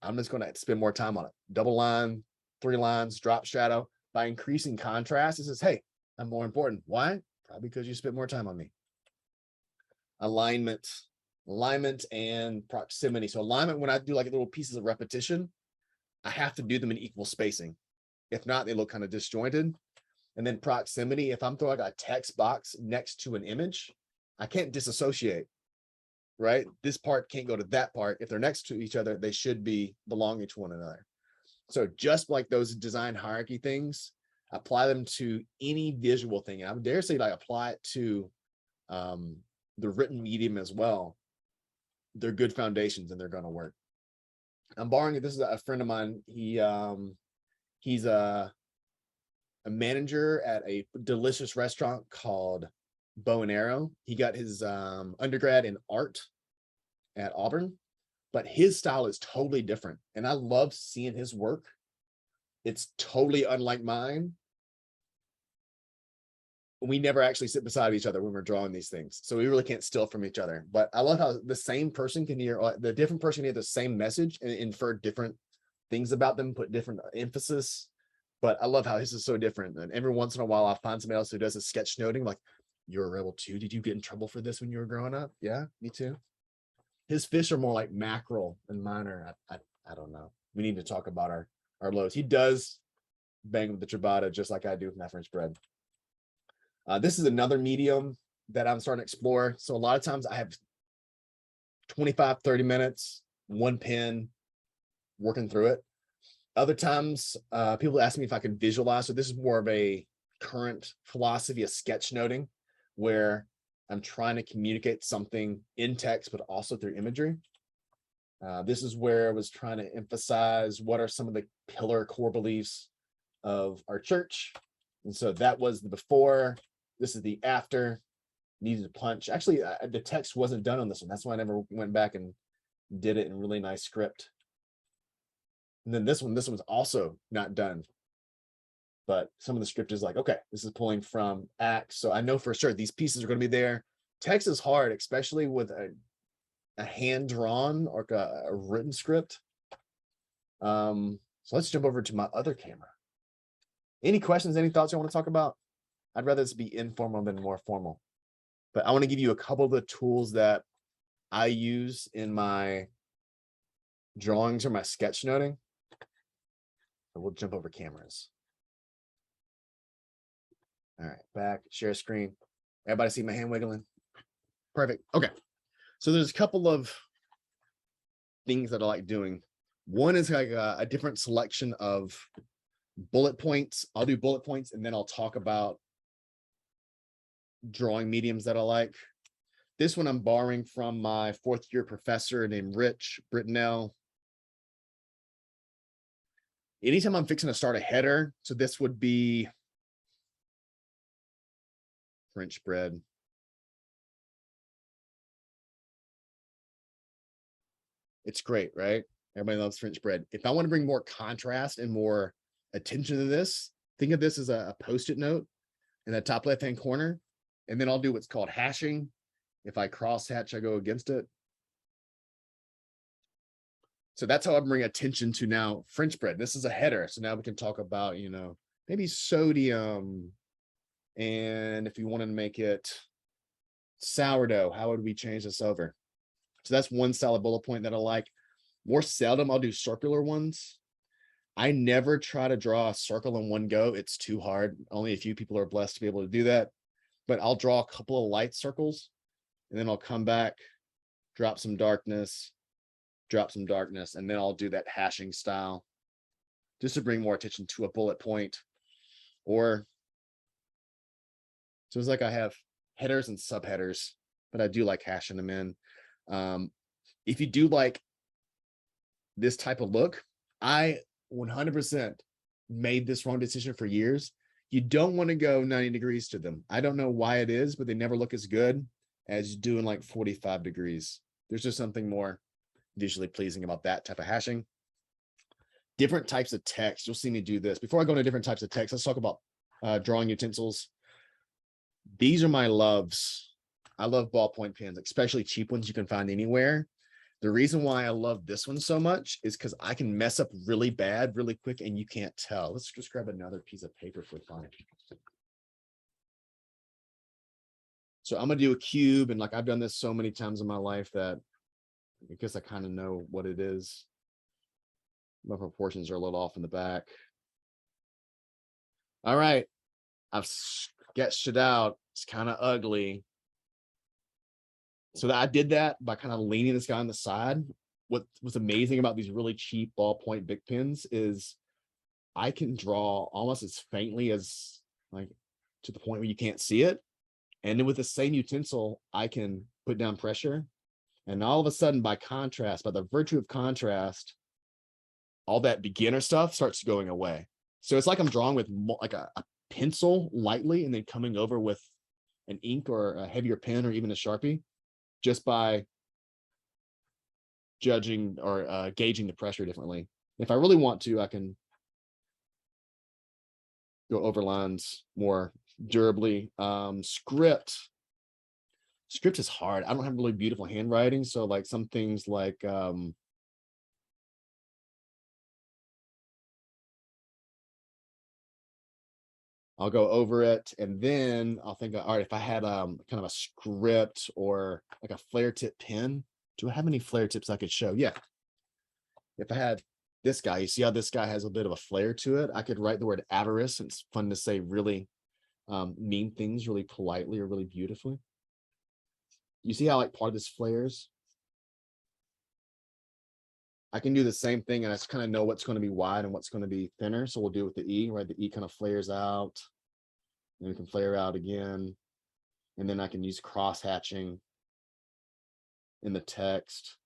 [SPEAKER 2] I'm just going to spend more time on it. Double line, 3 lines, drop shadow. By increasing contrast, it says, hey, I'm more important. Why? Probably because you spent more time on me. Alignment and proximity. So alignment, when I do like little pieces of repetition, I have to do them in equal spacing. If not, they look kind of disjointed. And then proximity, if I'm throwing a text box next to an image, I can't disassociate, right? This part can't go to that part. If they're next to each other, they should be belonging to one another. So just like those design hierarchy things, apply them to any visual thing. And I would dare say like apply it to the written medium as well. They're good foundations and they're going to work. I'm borrowing it. This is a friend of mine. He's a manager at a delicious restaurant called Bow and Arrow. He got his undergrad in art at Auburn, but his style is totally different. And I love seeing his work. It's totally unlike mine. We never actually sit beside each other when we're drawing these things. So we really can't steal from each other. But I love how the same person can hear, the different person can hear the same message and infer different things about them, put different emphasis. But I love how his is so different. And every once in a while, I'll find somebody else who does a sketch noting, like, you're a rebel too. Did you get in trouble for this when you were growing up? Yeah, me too. His fish are more like mackerel and mine are, I don't know. We need to talk about our lows. He does bang with the ciabatta just like I do with my French bread. This is another medium that I'm starting to explore. So a lot of times I have 25, 30 minutes, 1 pen, working through it. Other times, people ask me if I can visualize. So this is more of a current philosophy of sketchnoting, where I'm trying to communicate something in text, but also through imagery. This is where I was trying to emphasize what are some of the pillar core beliefs of our church. And so that was the before. This is the after. Needed to punch. Actually, the text wasn't done on this one. That's why I never went back and did it in really nice script. And then this one's also not done. But some of the script is like, okay, this is pulling from Acts. So I know for sure these pieces are going to be there. Text is hard, especially with a hand-drawn or a written script. So let's jump over to my other camera. Any questions, any thoughts you want to talk about? I'd rather this be informal than more formal. But I want to give you a couple of the tools that I use in my drawings are my sketchnoting. So we'll jump over cameras. All right, back, share screen. Everybody see my hand wiggling? Perfect. Okay. So there's a couple of things that I like doing. One is like a different selection of bullet points. I'll do bullet points and then I'll talk about drawing mediums that I like. This one I'm borrowing from my 4th year professor named Rich Britnell. Anytime I'm fixing to start a header, so this would be French bread. It's great, right? Everybody loves French bread. If I want to bring more contrast and more attention to this, think of this as a post-it note in the top left-hand corner. And then I'll do what's called hashing. If I cross hatch, I go against it. So that's how I bring attention to now French bread. This is a header. So now we can talk about, maybe sodium. And if you want to make it sourdough, how would we change this over? So that's one solid bullet point that I like. More seldom, I'll do circular ones. I never try to draw a circle in one go. It's too hard. Only a few people are blessed to be able to do that. But I'll draw a couple of light circles, and then I'll come back, drop some darkness, and then I'll do that hashing style just to bring more attention to a bullet point. Or so it's like I have headers and subheaders, but I do like hashing them in. If you do like this type of look, I 100% made this wrong decision for years. You don't want to go 90 degrees to them. I don't know why it is, but they never look as good as doing like 45 degrees. There's just something more visually pleasing about that type of hashing. Different types of text. You'll see me do this. Before I go into different types of text, let's talk about drawing utensils. These are my loves. I love ballpoint pens, especially cheap ones you can find anywhere. The reason why I love this one so much is because I can mess up really bad, really quick, and you can't tell. Let's just grab another piece of paper for fun. So I'm gonna do a cube, and like I've done this so many times in my life that I guess I kind of know what it is. My proportions are a little off in the back. All right, I've sketched it out. It's kind of ugly. So that I did that by kind of leaning this guy on the side. What was amazing about these really cheap ballpoint Bic pens is I can draw almost as faintly as like to the point where you can't see it. And then with the same utensil, I can put down pressure. And all of a sudden, by contrast, by the virtue of contrast, all that beginner stuff starts going away. So it's like I'm drawing with like a pencil lightly and then coming over with an ink or a heavier pen or even a Sharpie, just by judging or gauging the pressure differently. If I really want to, I can go over lines more durably. Script is hard. I don't have really beautiful handwriting. So like some things like I'll go over it and then I'll think, all right, if I had kind of a script or like a flare tip pen, do I have any flare tips I could show? Yeah. If I had this guy, you see how this guy has a bit of a flare to it? I could write the word avarice. It's fun to say really mean things really politely or really beautifully. You see how like part of this flares? I can do the same thing and I just kind of know what's going to be wide and what's going to be thinner. So we'll do it with the E, right? The E kind of flares out. And we can flare out again. And then I can use cross hatching in the text.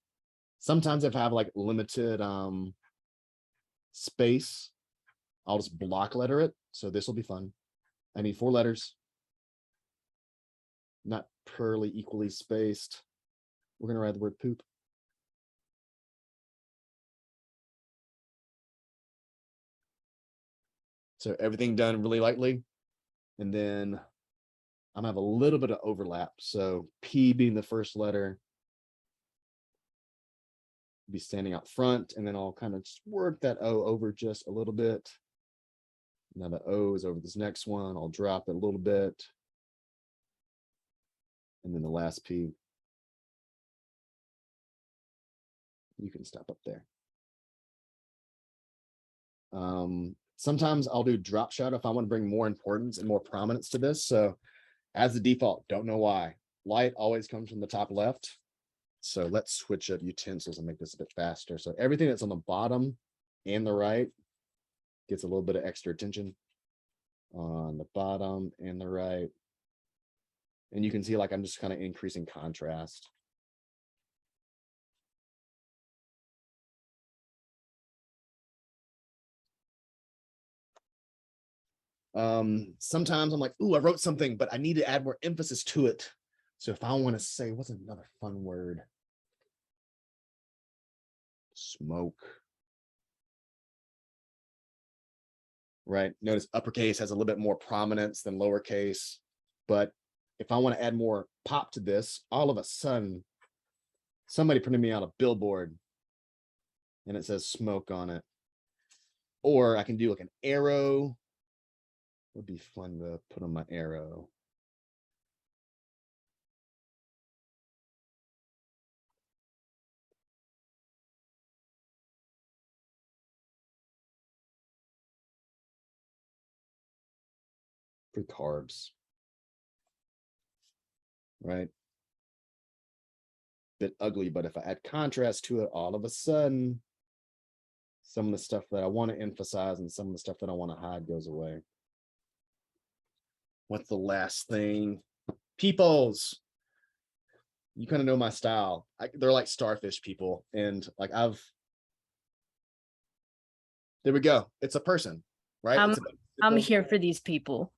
[SPEAKER 2] Sometimes if I have like limited space, I'll just block letter it. So this will be fun. I need 4 letters. Not purely equally spaced. We're going to write the word poop. So everything done really lightly. And then I'm gonna have a little bit of overlap. So P being the first letter, be standing out front, and then I'll kind of just work that O over just a little bit. Now the O is over this next one. I'll drop it a little bit. And then the last P. You can stop up there. Sometimes I'll do drop shadow if I want to bring more importance and more prominence to this. So as the default, don't know why. Light always comes from the top left. So let's switch up utensils and make this a bit faster. So everything that's on the bottom and the right gets a little bit of extra attention on the bottom and the right. And you can see like I'm just kind of increasing contrast. Sometimes I'm like, ooh, I wrote something, but I need to add more emphasis to it. So if I want to say, what's another fun word? Smoke. Right? Notice uppercase has a little bit more prominence than lowercase. But if I want to add more pop to this, all of a sudden, somebody printed me out a billboard and it says smoke on it. Or I can do like an arrow. Would be fun to put on my arrow. For carbs. Right? Bit ugly, but if I add contrast to it, all of a sudden, some of the stuff that I want to emphasize and some of the stuff that I want to hide goes away. What's the last thing? Peoples. You kind of know my style. They're like starfish people. And like there we go. It's a person, right?
[SPEAKER 1] I'm here for these people.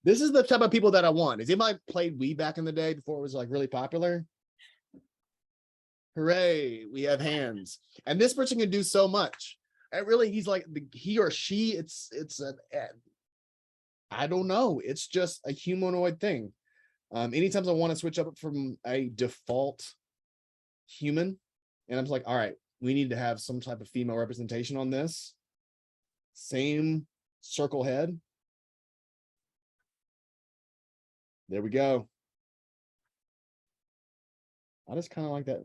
[SPEAKER 2] This is the type of people that I want. Has anybody played Wii back in the day before it was like really popular? Hooray, we have hands. And this person can do so much. And really, he's like he or she, I don't know. It's just a humanoid thing. Anytime I want to switch up from a default human, and I'm just like, all right, we need to have some type of female representation on this. Same circle head. There we go. I just kind of like that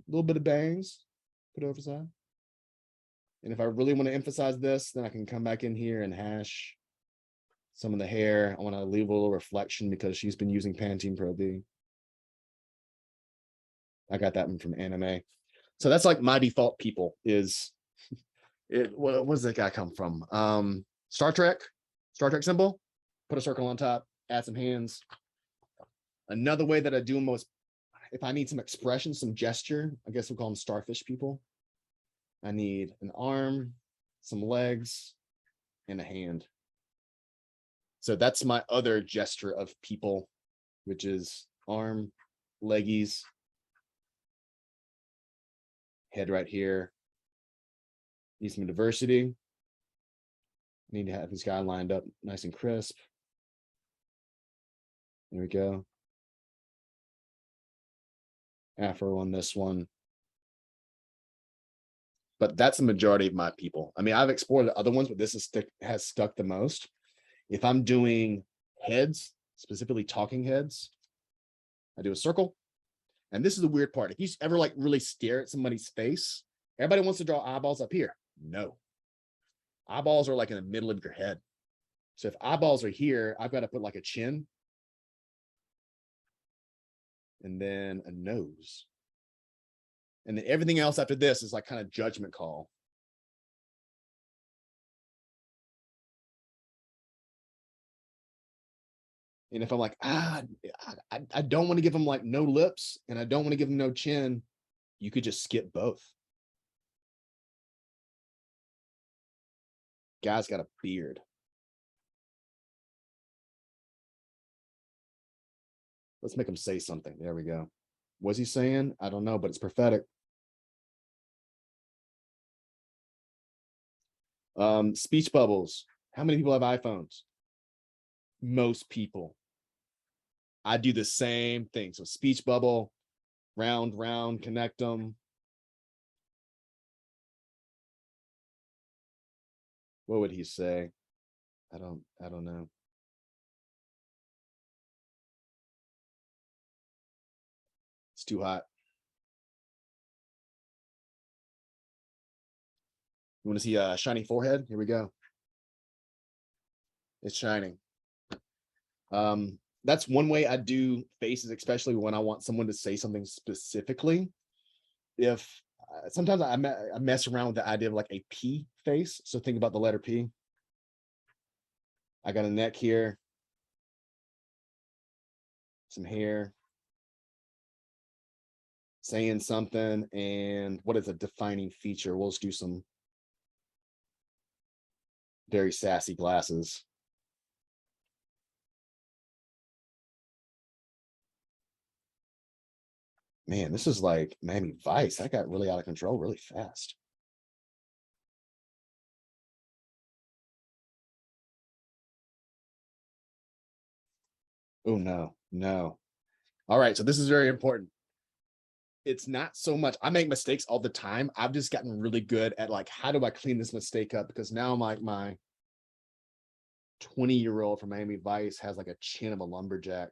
[SPEAKER 2] little bit of bangs, put it over side. And if I really want to emphasize this, then I can come back in here and hash some of the hair. I want to leave a little reflection because she's been using Pantene Pro V. I got that one from anime. So that's like my default people is it. What does that guy come from? Star Trek symbol, put a circle on top, add some hands. Another way that I do most, if I need some expression, some gesture, I guess we'll call them starfish people. I need an arm, some legs, and a hand. So that's my other gesture of people, which is arm, leggies, head right here. Need some diversity. Need to have this guy lined up nice and crisp. There we go. Afro on this one. But that's the majority of my people. I mean, I've explored other ones, but this has stuck the most. If I'm doing heads, specifically talking heads, I do a circle. And this is the weird part. If you ever like really stare at somebody's face, everybody wants to draw eyeballs up here. No. Eyeballs are like in the middle of your head. So if eyeballs are here, I've got to put like a chin. And then a nose. And then everything else after this is like kind of judgment call. And if I'm like, I don't want to give them like no lips and I don't want to give them no chin, you could just skip both. Guy's got a beard. Let's make him say something. There we go. What's he saying? I don't know, but it's prophetic. Speech bubbles. How many people have iPhones? Most people. I do the same thing. So speech bubble, round, connect them. What would he say? I don't know. It's too hot. You want to see a shiny forehead? Here we go. It's shining. That's one way I do faces, especially when I want someone to say something specifically. If sometimes I mess around with the idea of like a P face. So think about the letter P. I got a neck here, some hair, saying something, and what is a defining feature? We'll just do some very sassy glasses. Man, this is like Miami Vice. I got really out of control really fast. Oh, no, no. All right, so this is very important. It's not so much, I make mistakes all the time. I've just gotten really good at like, how do I clean this mistake up? Because now my 20-year-old from Miami Vice has like a chin of a lumberjack.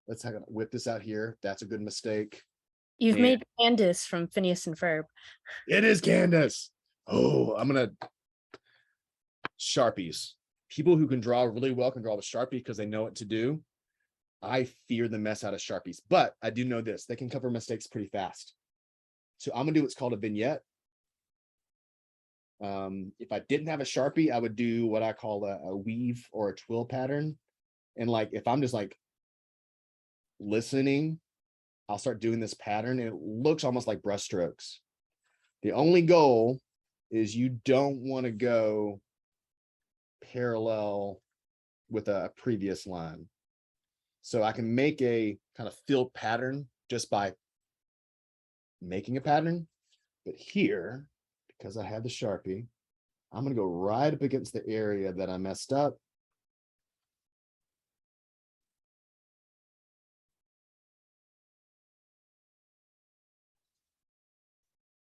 [SPEAKER 2] Let's whip this out here. That's a good mistake.
[SPEAKER 1] You've
[SPEAKER 2] And
[SPEAKER 1] made Candace from Phineas and Ferb.
[SPEAKER 2] it is Candace. Oh, I'm gonna Sharpies. People who can draw really well can draw with Sharpie because they know what to do. I fear the mess out of Sharpies, but I do know this. They can cover mistakes pretty fast. So I'm gonna do what's called a vignette. If I didn't have a Sharpie, I would do what I call a weave or a twill pattern. And like, if I'm just like listening, I'll start doing this pattern and it looks almost like brush strokes. The only goal is you don't want to go parallel with a previous line. So I can make a kind of filled pattern just by making a pattern. But here, because I have the Sharpie, I'm going to go right up against the area that I messed up.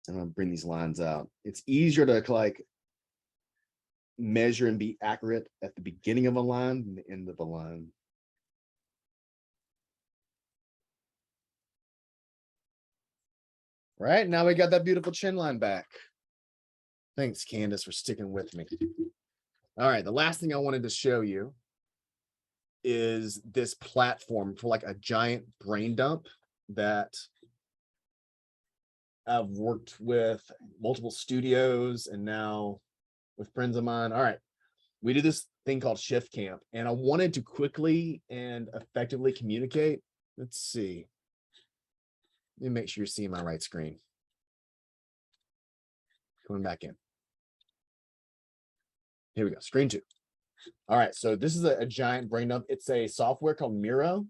[SPEAKER 2] I'm going to bring these lines out. It's easier to like measure and be accurate at the beginning of a line than the end of a line. Right, now we got that beautiful chin line back. Thanks, Candace, for sticking with me. All right, the last thing I wanted to show you is this platform for like a giant brain dump that I've worked with multiple studios and now with friends of mine. All right, we did this thing called Shift Camp, and I wanted to quickly and effectively communicate. Let's see. Let me make sure you're seeing my right screen. Coming back in. Here we go, screen 2. All right, so this is a giant brain dump. It's a software called Miro.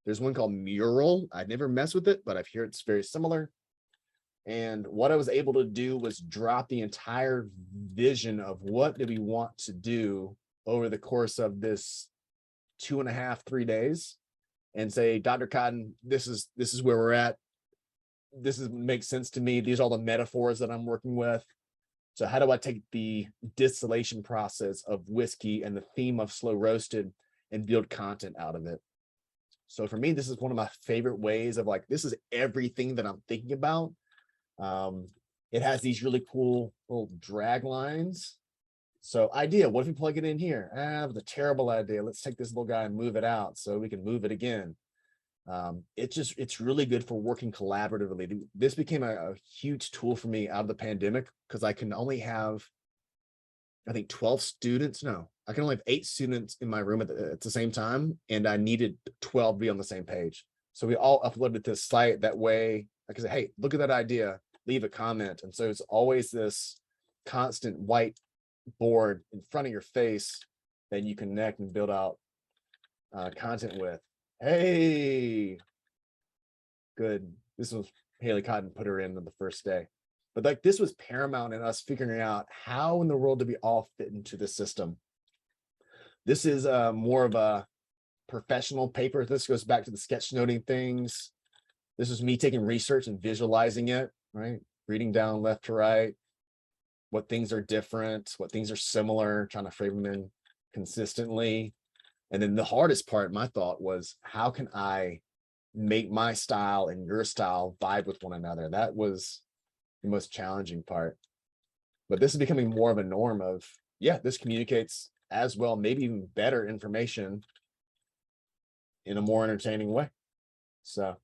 [SPEAKER 2] There's one called Mural. I've never messed with it, but I've heard it's very similar. And what I was able to do was drop the entire vision of what do we want to do over the course of this 2.5, 3 days and say, Dr. Cotton, this is where we're at. Makes sense to me. These are all the metaphors that I'm working with. So how do I take the distillation process of whiskey and the theme of slow roasted and build content out of it? So for me, this is one of my favorite ways of like, this is everything that I'm thinking about. It has these really cool little drag lines. So idea, what if we plug it in here? That was a terrible idea. Let's take this little guy and move it out so we can move it again. It's really good for working collaboratively. This became a huge tool for me out of the pandemic because I can only have, I think 12 students. No, I can only have 8 students in my room at the same time. And I needed 12 to be on the same page. So we all uploaded to the site that way. I could say, hey, look at that idea, leave a comment. And so it's always this constant white board in front of your face that you connect and build out content with. Hey, good. This was Haley Cotton put her in on the first day. But like this was paramount in us figuring out how in the world do we all fit into the system. This is more of a professional paper. This goes back to the sketchnoting things. This is me taking research and visualizing it, right? Reading down left to right, what things are different, what things are similar, trying to frame them in consistently. And then the hardest part, my thought was, how can I make my style and your style vibe with one another? That was the most challenging part. But this is becoming more of a norm of, yeah, this communicates as well, maybe even better information in a more entertaining way. So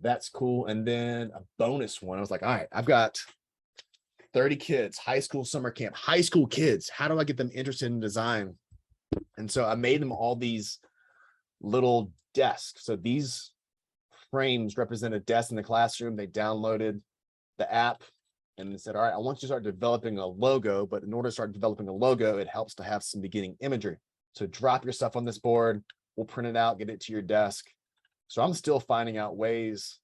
[SPEAKER 2] that's cool. And then a bonus one, I was like, all right, I've got 30 kids, high school summer camp, high school kids. How do I get them interested in design? And so I made them all these little desks. So these frames represent a desk in the classroom. They downloaded the app and they said, all right, I want you to start developing a logo, but in order to start developing a logo, it helps to have some beginning imagery. So drop your stuff on this board, we'll print it out, get it to your desk. So I'm still finding out ways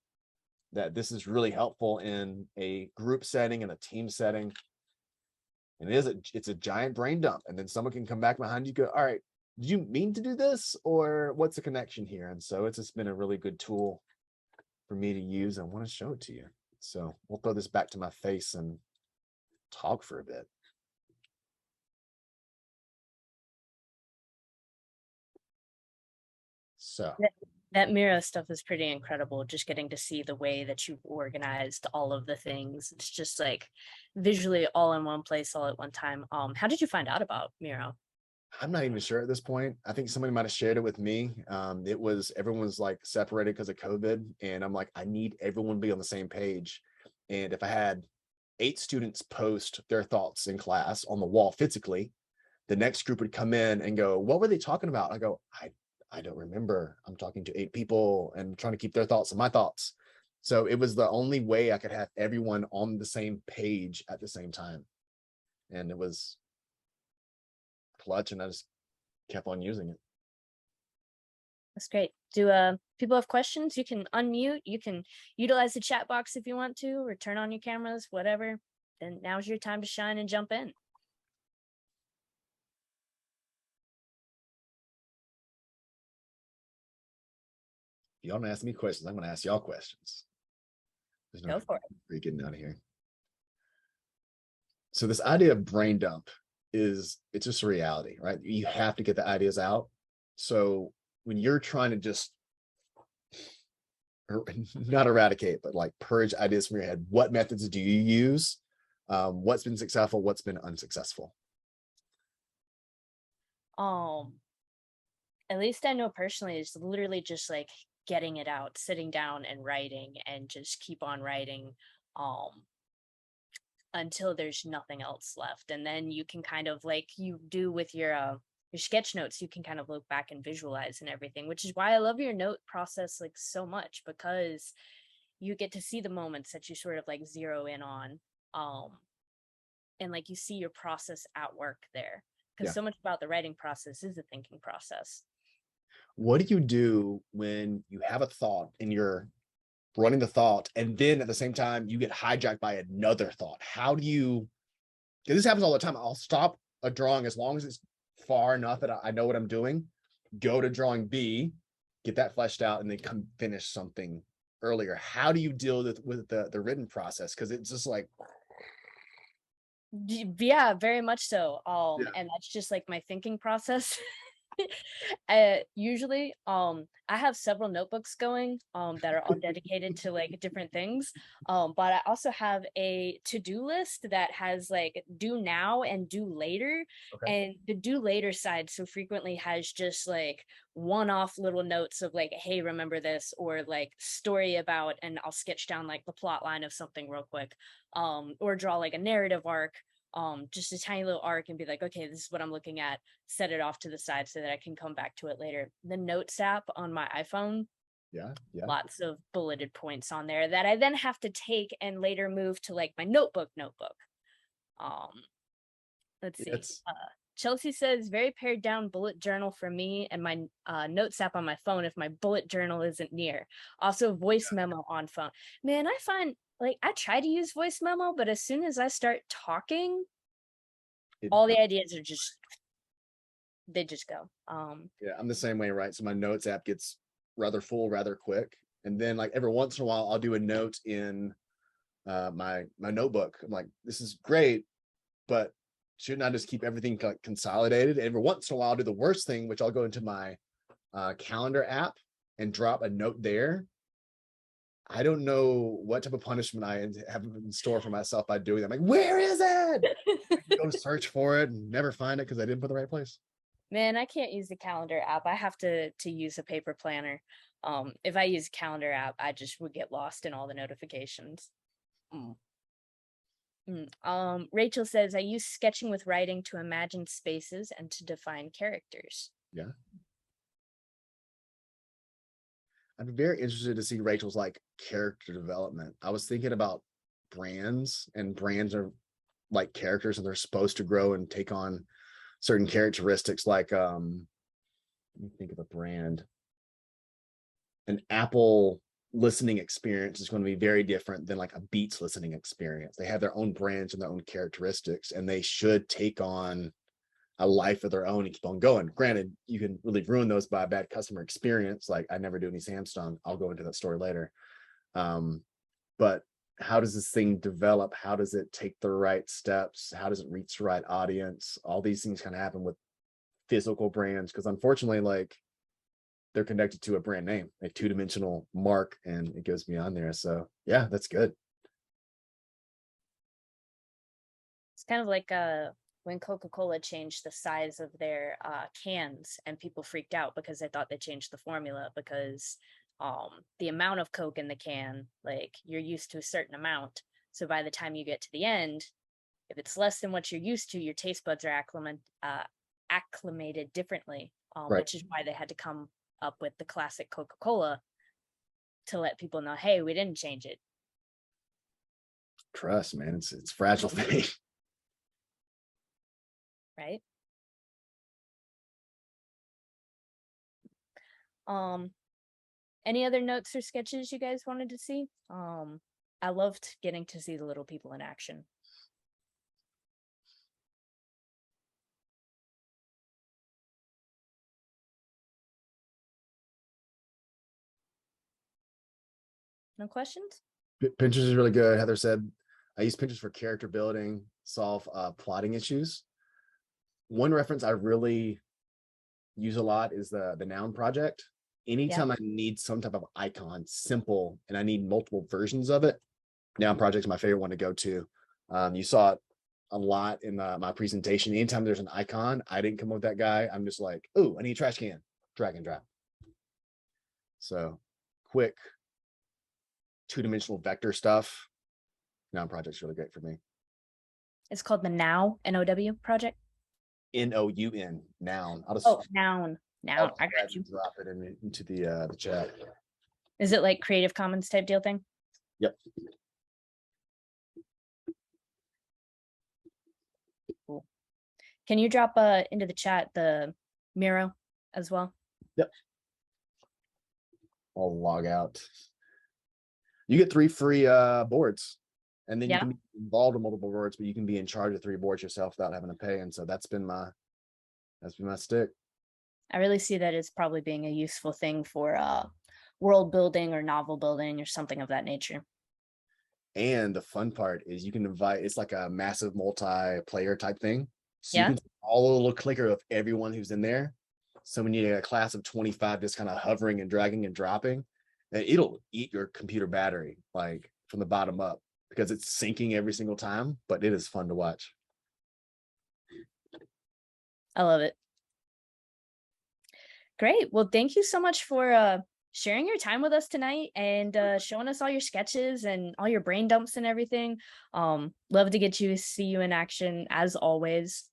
[SPEAKER 2] that this is really helpful in a group setting and a team setting. And it's a giant brain dump. And then someone can come back behind you, go, all right, did you mean to do this, or what's the connection here? And so it's just been a really good tool for me to use. I want to show it to you. So we'll throw this back to my face and talk for a bit. So
[SPEAKER 1] that Miro stuff is pretty incredible. Just getting to see the way that you've organized all of the things. It's just like visually all in one place, all at one time. How did you find out about Miro?
[SPEAKER 2] I'm not even sure at this point. I think somebody might have shared it with me. Everyone was like separated because of COVID. And I'm like, I need everyone to be on the same page. And if I had 8 students post their thoughts in class on the wall physically, the next group would come in and go, what were they talking about? I go, I don't remember. I'm talking to 8 people and trying to keep their thoughts and my thoughts. So it was the only way I could have everyone on the same page at the same time. And it was clutch, and I just kept on using it.
[SPEAKER 1] That's great. Do people have questions? You can unmute. You can utilize the chat box if you want to, or turn on your cameras, whatever. Then now's your time to shine and jump in.
[SPEAKER 2] Y'all don't ask me questions, I'm going to ask y'all questions. There's no
[SPEAKER 1] Go for it.
[SPEAKER 2] free getting out of here. So this idea of brain dump it's just a reality, right? You have to get the ideas out. So when you're trying to just not eradicate, but like purge ideas from your head, what methods do you use? What's been successful? What's been unsuccessful?
[SPEAKER 1] At least I know personally, it's literally just like getting it out, sitting down and writing, and just keep on writing until there's nothing else left. And then you can kind of, like you do with your sketch notes, you can kind of look back and visualize and everything, which is why I love your note process like so much, because you get to see the moments that you sort of like zero in on, and like you see your process at work there, because so much about the writing process is the thinking process.
[SPEAKER 2] What do you do when you have a thought and you're running the thought, and then at the same time you get hijacked by another thought? How do you, because this happens all the time. I'll stop a drawing as long as it's far enough that I know what I'm doing, go to drawing B, get that fleshed out, and then come finish something earlier. How do you deal with the written process? Because it's just like,
[SPEAKER 1] yeah, very much so. And that's just like my thinking process. Usually I have several notebooks going that are all dedicated to like different things, but I also have a to-do list that has like do now and do later. And the do later side so frequently has just like one-off little notes of like, hey, remember this, or like story about, and I'll sketch down like the plot line of something real quick, or draw like a narrative arc, just a tiny little arc, and be like, okay, this is what I'm looking at, set it off to the side so that I can come back to it later. The Notes app on my iPhone, lots of bulleted points on there that I then have to take and later move to like my notebook. Let's see. Chelsea says, very pared down bullet journal for me, and my Notes app on my phone if my bullet journal isn't near. Also voice memo on phone. Man, I find like I try to use voice memo, but as soon as I start talking, all the ideas are just, they just go.
[SPEAKER 2] Yeah, I'm the same way, right? So my Notes app gets rather full rather quick, and then like every once in a while I'll do a note in my notebook. I'm like, this is great, but shouldn't I just keep everything consolidated? Every once in a while I'll do the worst thing, which I'll go into my calendar app and drop a note there. I don't know what type of punishment I have in store for myself by doing that. I'm like, where is it? I go search for it and never find it because I didn't put the right place.
[SPEAKER 1] Man, I can't use the calendar app. I have to use a paper planner. If I use a calendar app, I just would get lost in all the notifications. Rachel says, I use sketching with writing to imagine spaces and to define characters.
[SPEAKER 2] Yeah. I'd be very interested to see Rachel's like character development. I was thinking about brands, and brands are like characters, and they're supposed to grow and take on certain characteristics. Like, let me think of a brand. An Apple listening experience is going to be very different than like a Beats listening experience. They have their own brands and their own characteristics, and they should take on a life of their own and keep on going. Granted, you can really ruin those by a bad customer experience. Like, I never do any Samsung. I'll go into that story later. But how does this thing develop? How does it take the right steps? How does it reach the right audience? All these things kind of happen with physical brands, because unfortunately, like, they're connected to a brand name, a two-dimensional mark, and it goes beyond there. So yeah, that's good.
[SPEAKER 1] It's kind of like when Coca-Cola changed the size of their cans, and people freaked out because they thought they changed the formula, because the amount of Coke in the can, like, you're used to a certain amount. So by the time you get to the end, if it's less than what you're used to, your taste buds are acclimated differently,
[SPEAKER 2] Right.
[SPEAKER 1] which is why they had to come up with the classic Coca-Cola to let people know, hey, we didn't change it.
[SPEAKER 2] Trust, man, it's fragile thing.
[SPEAKER 1] Right. Any other notes or sketches you guys wanted to see? I loved getting to see the little people in action. No questions?
[SPEAKER 2] Pinterest is really good. Heather said, I use Pinterest for character building, solve plotting issues. One reference I really use a lot is the noun project. Anytime I need some type of icon, simple, and I need multiple versions of it, noun project is my favorite one to go to. You saw it a lot in my presentation. Anytime there's an icon, I didn't come up with that guy. I'm just like, oh, I need a trash can, drag and drop. So quick two-dimensional vector stuff. Noun project's really great for me.
[SPEAKER 1] It's called the Now, N-O-W project.
[SPEAKER 2] N-O-U-N, noun. I'll just
[SPEAKER 1] noun. I got you.
[SPEAKER 2] Drop it into the chat.
[SPEAKER 1] Is it like Creative Commons type deal thing?
[SPEAKER 2] Yep.
[SPEAKER 1] Cool. Can you drop into the chat the Miro as well?
[SPEAKER 2] Yep. I'll log out. You get 3 free boards, and then you can be involved in multiple boards, but you can be in charge of 3 boards yourself without having to pay. And so that's been my stick.
[SPEAKER 1] I really see that as probably being a useful thing for world building or novel building or something of that nature.
[SPEAKER 2] And the fun part is you can invite, it's like a massive multiplayer type thing. So
[SPEAKER 1] Yeah.
[SPEAKER 2] you can all a little clicker of everyone who's in there. So when you get a class of 25 just kind of hovering and dragging and dropping, it'll eat your computer battery like from the bottom up, because it's syncing every single time, but it is fun to watch.
[SPEAKER 1] I love it. Great. Well, thank you so much for sharing your time with us tonight and showing us all your sketches and all your brain dumps and everything. Love to get to see you in action as always.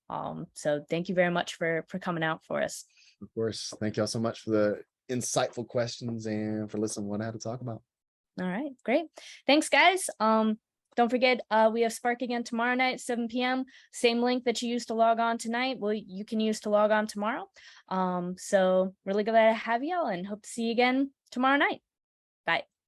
[SPEAKER 1] So thank you very much for coming out for us.
[SPEAKER 2] Of course. Thank y'all so much for the insightful questions and for listening to what I had to talk about.
[SPEAKER 1] All right, great. Thanks, guys. Don't forget, we have Spark again tomorrow night, 7 p.m. Same link that you used to log on tonight. Well, you can use to log on tomorrow. So really glad to have y'all and hope to see you again tomorrow night.